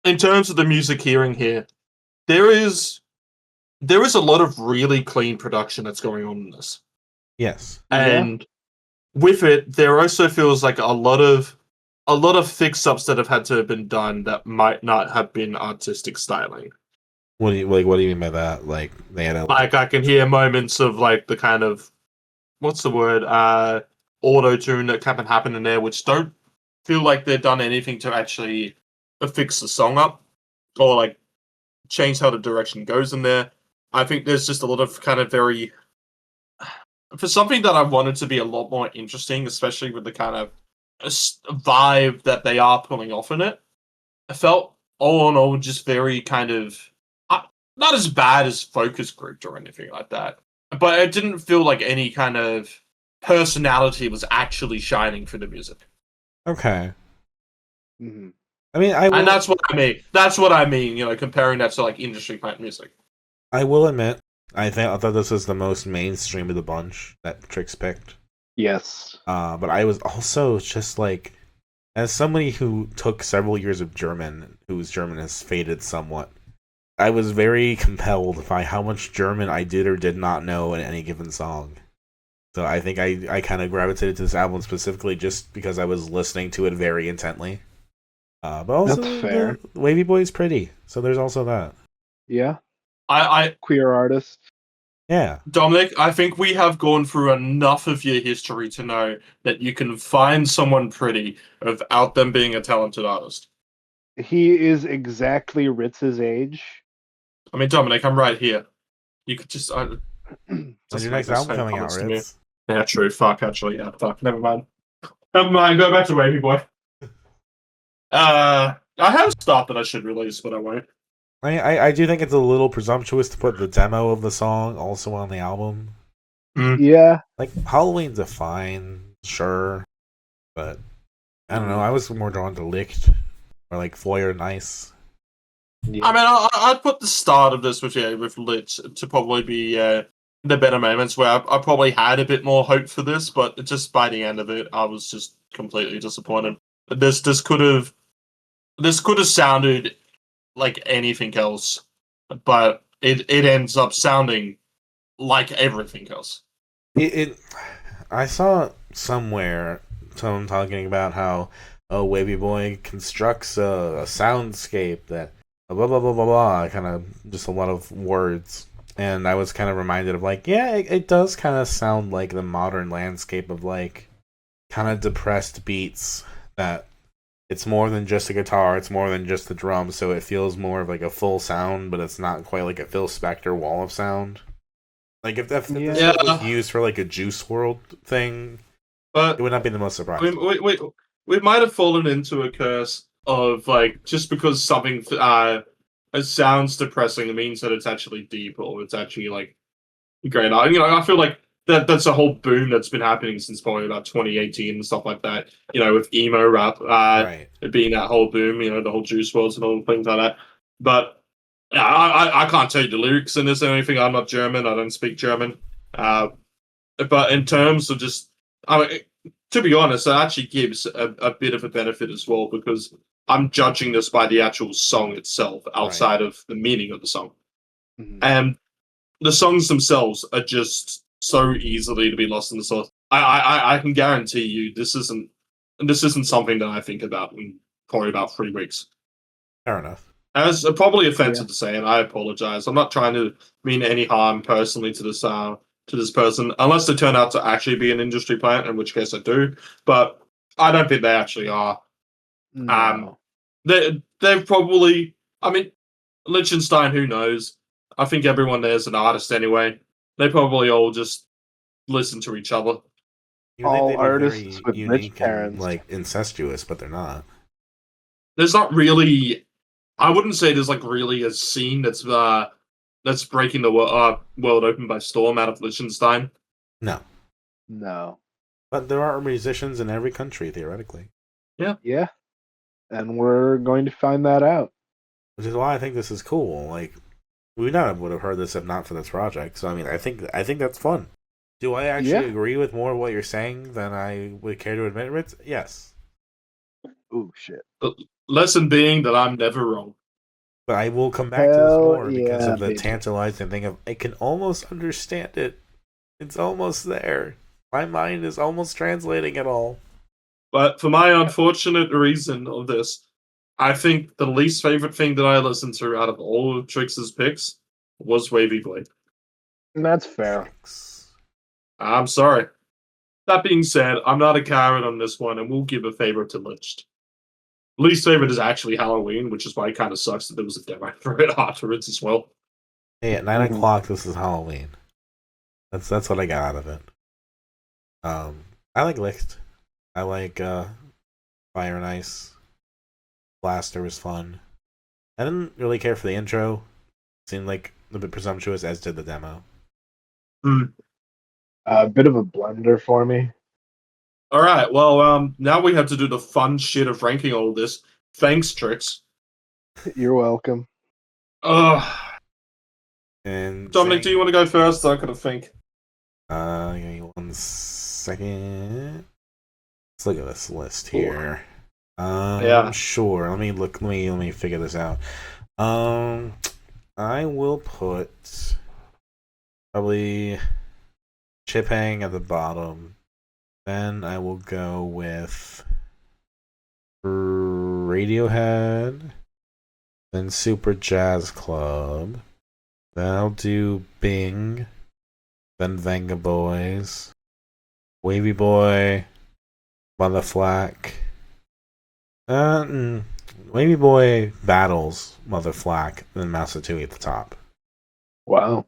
in terms of the music hearing here, there is a lot of really clean production that's going on in this. Yes. And with it, there also feels like a lot of fix-ups that have had to have been done that might not have been artistic styling. What do you mean by that? Like they had Like I can hear moments of like the kind of what's the word? Auto-tune that can happen in there, which don't feel like they've done anything to actually fix the song up or like change how the direction goes in there. I think there's just a lot of kind of very for something that I wanted to be a lot more interesting, especially with the kind of vibe that they are pulling off in it. I felt all in all just very kind of not as bad as Focus Group or anything like that. But it didn't feel like any kind of personality was actually shining through the music. Okay. Mm-hmm. I mean, And that's what I mean. That's what I mean, comparing that to like industry plant music. I will admit, I thought this was the most mainstream of the bunch that Trix picked. Yes. But I was also just like, as somebody who took several years of German, whose German has faded somewhat, I was very compelled by how much German I did or did not know in any given song. So I think I kind of gravitated to this album specifically just because I was listening to it very intently. But also, That's fair. The wavvyboi is pretty, so there's also that. Yeah. I Queer artist. Yeah. Dominic, I think we have gone through enough of your history to know that you can find someone pretty without them being a talented artist. He is exactly Ritz's age. I mean, Dominic, I'm right here. You could just. When's your next album coming out, Ritz? Yeah, true. Fuck, actually. Yeah, fuck. Never mind. Never mind. Go back to wavvyboi. I have stuff that I should release, but I won't. I do think it's a little presumptuous to put the demo of the song also on the album. Yeah. Like, Halloween's a fine, sure, but I don't know. I was more drawn to Licht or like Feuer Nice. Yeah. I mean, I'd put the start of this with Lit to probably be the better moments where I probably had a bit more hope for this, but just by the end of it, I was just completely disappointed. This could have sounded like anything else, but it ends up sounding like everything else. I saw somewhere someone talking about how wavvyboi constructs a soundscape that blah blah blah blah blah, kind of just a lot of words, and I was kind of reminded of like, yeah, it does kind of sound like the modern landscape of like kind of depressed beats that. It's more than just a guitar, it's more than just the drums, so it feels more of like a full sound, but it's not quite like a Phil Spector wall of sound. Like if this was used for like a Juice WRLD thing, but it would not be the most surprising. We might have fallen into a curse of like just because something sounds depressing, it means that it's actually deep or it's actually like great art. I feel like that's a whole boom that's been happening since probably about 2018 and stuff like that. With emo rap, Right. it being that whole boom. The whole Juice WRLDs and all things like that. But yeah, I can't tell you the lyrics in this or anything. I'm not German. I don't speak German. But in terms of just, I mean, to be honest, it actually gives a bit of a benefit as well because I'm judging this by the actual song itself, outside of the meaning of the song. Mm-hmm. And the songs themselves are just so easily to be lost in the sauce. I can guarantee you this isn't something that I think about in probably about 3 weeks. Fair enough. As probably offensive to say, and I apologize. I'm not trying to mean any harm personally to this person, unless they turn out to actually be an industry plant, in which case I do. But I don't think they actually are. No. They've probably. I mean, Lichtenstein. Who knows? I think everyone there is an artist anyway. They probably all just listen to each other. All artists with unique rich parents, and, like incestuous, but they're not. There's not really. I wouldn't say there's like really a scene that's breaking the world open by storm out of Lichtenstein. No. But there are musicians in every country, theoretically. Yeah. And we're going to find that out. Which is why I think this is cool. Like, we not would have heard this if not for this project. So I mean, I think that's fun. Do I actually agree with more of what you're saying than I would care to admit, Ritz? Yes. Ooh, shit. The lesson being that I'm never wrong. But I will come back to this more because of the tantalizing thing of I can almost understand it. It's almost there. My mind is almost translating it all. But for my unfortunate reason of this, I think the least favorite thing that I listened to out of all of Trix's picks was wavvyboi. That's fair. I'm sorry. That being said, I'm not a coward on this one, and we'll give a favor to Liched. Least favorite is actually Halloween, which is why it kind of sucks that there was a demo for it afterwards as well. Hey, at 9 o'clock, this is Halloween. That's what I got out of it. I like Licht. I like Fire and Ice. Blaster was fun. I didn't really care for the intro. seemed like a bit presumptuous, as did the demo. A bit of a blender for me. All right. Well, now we have to do the fun shit of ranking all this. Thanks, Trix. You're welcome. And Dominic, do you want to go first? I gotta think. Give me 1 second. Let's look at this list here. Yeah. Sure. Let me figure this out. I will put probably Chepang at the bottom. Then I will go with Radiohead. Then SuperJazzClub. Then I'll do Bing. Then Vengaboys. wavvyboi. Mother flac. wavvyboi battles Mother flac. Then Mouseatouille at the top. Wow.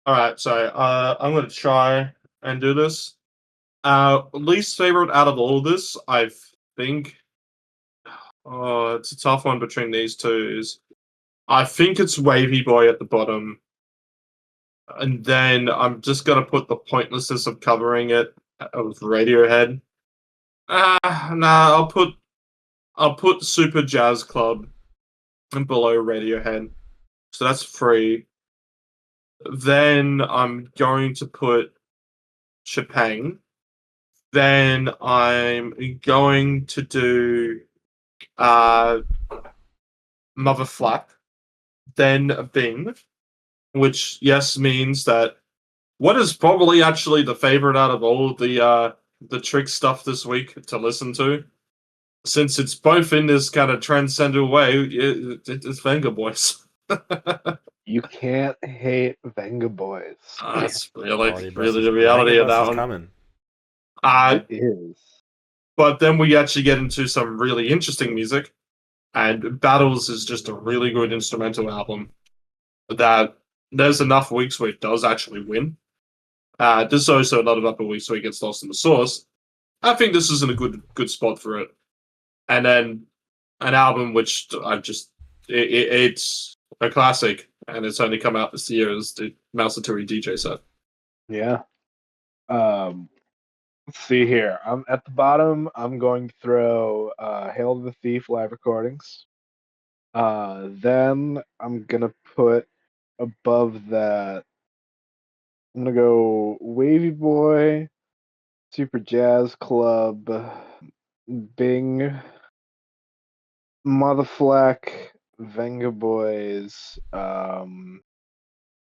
All right. So I'm gonna try and do this. Least favorite out of all this, I think. Oh, it's a tough one between these two. I think it's wavvyboi at the bottom. And then I'm just gonna put the pointlessness of covering it with Radiohead. I'll put SuperJazzClub and below Radiohead. So that's 3. Then I'm going to put Chepang. Then I'm going to do Mother flac. Then Bing, which means that what is probably actually the favorite out of all the Trix stuff this week to listen to, since it's both in this kind of transcendental way, it's Vengaboys. You can't hate Vengaboys. That's really versus the reality of that Vengaboys one. coming. It is. But then we actually get into some really interesting music, and Battles is just a really good instrumental album that there's enough weeks where it does actually win. There's also a lot of upper weeks where it gets lost in the sauce. I think this is in a good spot for it. And then an album which it's a classic, and it's only come out this year, is the Mouseatouille DJ set. Yeah. Let's see here. I'm at the bottom. I'm going to throw Hail to the Thief live recordings. Then I'm gonna put above that. I'm gonna go wavvyboi, SuperJazzClub, Bing, Mother flac, Vengaboys,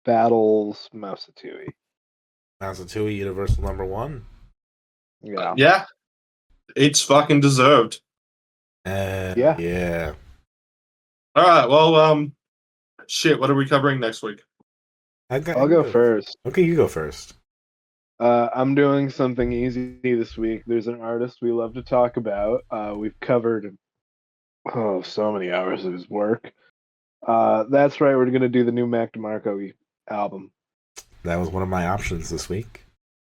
Battles, Mouseatouille. Mouseatouille, universal number 1. Yeah. Yeah. It's fucking deserved. Yeah. All right. Well, shit. What are we covering next week? I'll go first. Okay, you go first. I'm doing something easy this week. There's an artist we love to talk about. We've covered so many hours of his work. That's right. We're gonna do the new Mac DeMarco album. That was one of my options this week.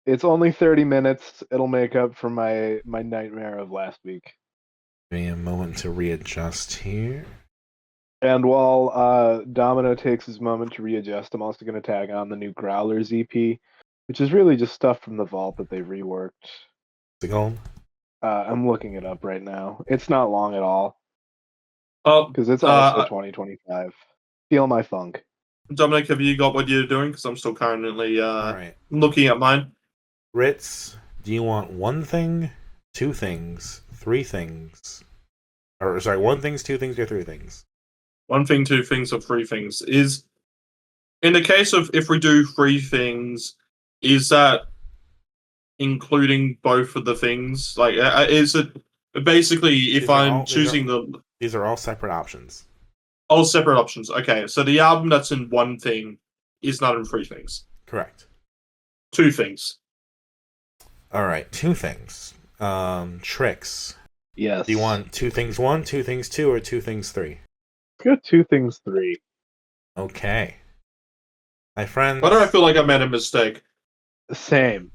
It's only 30 minutes. It'll make up for my nightmare of last week. Give me a moment to readjust here. And while Domino takes his moment to readjust, I'm also going to tag on the new Growlers EP, which is really just stuff from the vault that they've reworked. Is it called? I'm looking it up right now. It's not long at all. Oh, because it's also 2025. Feel my funk. Dominic, have you got what you're doing? Because I'm still currently right. looking at mine. Ritz, do you want 1 thing, 2 things, 3 things? Or, sorry, 1 thing, 2 things, or 3 things? 1 thing, 2 things, or 3 things. Is, in the case of if we do 3 things, is that including both of the things? Like, is it basically if I'm choosing These are all separate options. All separate options. Okay, so the album that's in 1 thing is not in 3 things. Correct. 2 things. All right, 2 things. Trix. Yes. Do you want 2 things 1, 2 things 2, or 2 things 3? Go 2 things 3. Okay. My friends. Why do I feel like I made a mistake? Same.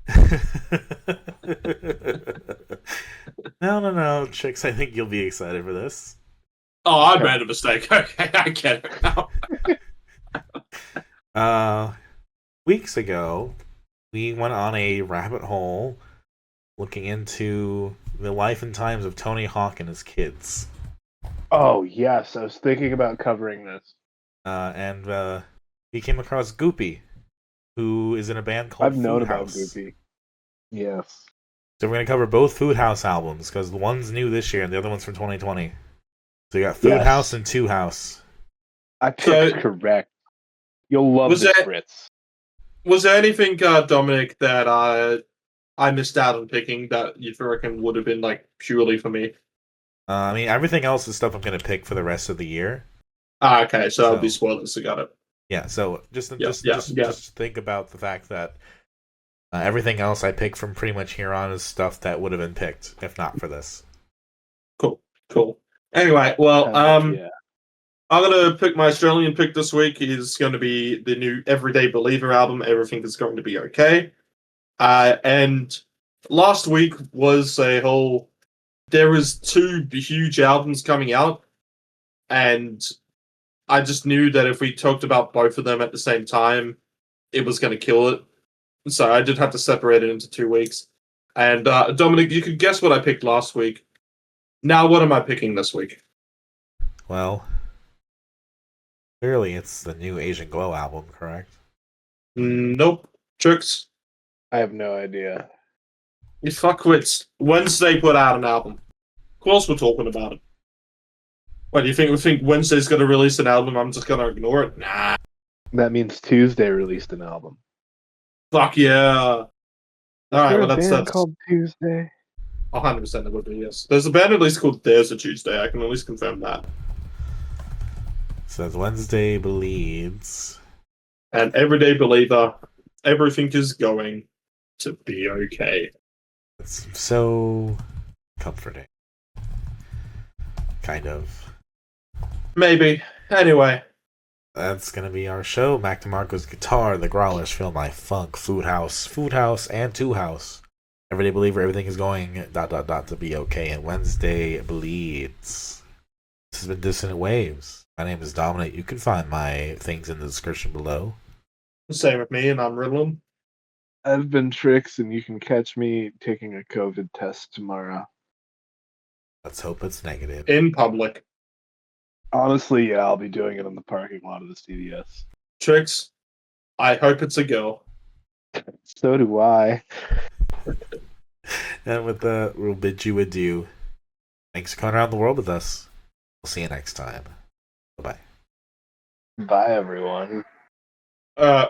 No, Trix, I think you'll be excited for this. Oh, I made a mistake. Okay, I get it now. weeks ago, we went on a rabbit hole looking into the life and times of Tony Hawk and his kids. Oh yes, I was thinking about covering this. And he came across Goopy, who is in a band called I've known Food about House. Goopy. Yes. So we're going to cover both Food House albums, because the one's new this year and the other one's from 2020. So you got Food Yes. House and Two House. I picked correct. You'll love this, Ritz. Was there anything, Dominic, that I missed out on picking that you reckon would have been like purely for me? I mean, everything else is stuff I'm going to pick for the rest of the year. Okay, so that'll be spoilers. I got it. Yeah, so just think about the fact that everything else I pick from pretty much here on is stuff that would have been picked if not for this. Cool. Anyway, well, Yeah. I'm gonna pick my Australian pick this week. Is going to be the new Everyday Believer album. Everything is going to be okay. And last week was a whole. There was 2 huge albums coming out, and I just knew that if we talked about both of them at the same time, it was going to kill it. So I did have to separate it into 2 weeks. And Dominic, you could guess what I picked last week. Now, what am I picking this week? Well, clearly it's the new Asian Glow album, correct? Nope. Trix? I have no idea. You fuckwits. Wednesday put out an album. Of course we're talking about it. What, do you think we think Wednesday's going to release an album? I'm just going to ignore it? Nah. That means Tuesday released an album. Fuck yeah. Alright, well that's called Tuesday. 100% it would be, yes. There's a band at least called Dayze Tuesday. I can at least confirm that. Says Wednesday bleeds. And Everyday Believer, everything is going to be okay. It's so comforting. Kind of. Maybe. Anyway. That's gonna be our show. Mac DeMarco's guitar, the growlers, Feel My Funk, Food House, and Two House. Everyday Believer, everything is going ... to be okay. And Wednesday bleeds. This has been Dissonant Waves. My name is Dominic. You can find my things in the description below. Same with me, and I'm Riddlin. I've been Trix, and you can catch me taking a COVID test tomorrow. Let's hope it's negative. In public. Honestly, yeah, I'll be doing it in the parking lot of the CVS. Trix, I hope it's a girl. So do I. And with that, we'll bid you adieu. Thanks for coming around the world with us. We'll see you next time. Bye-bye. Bye, everyone.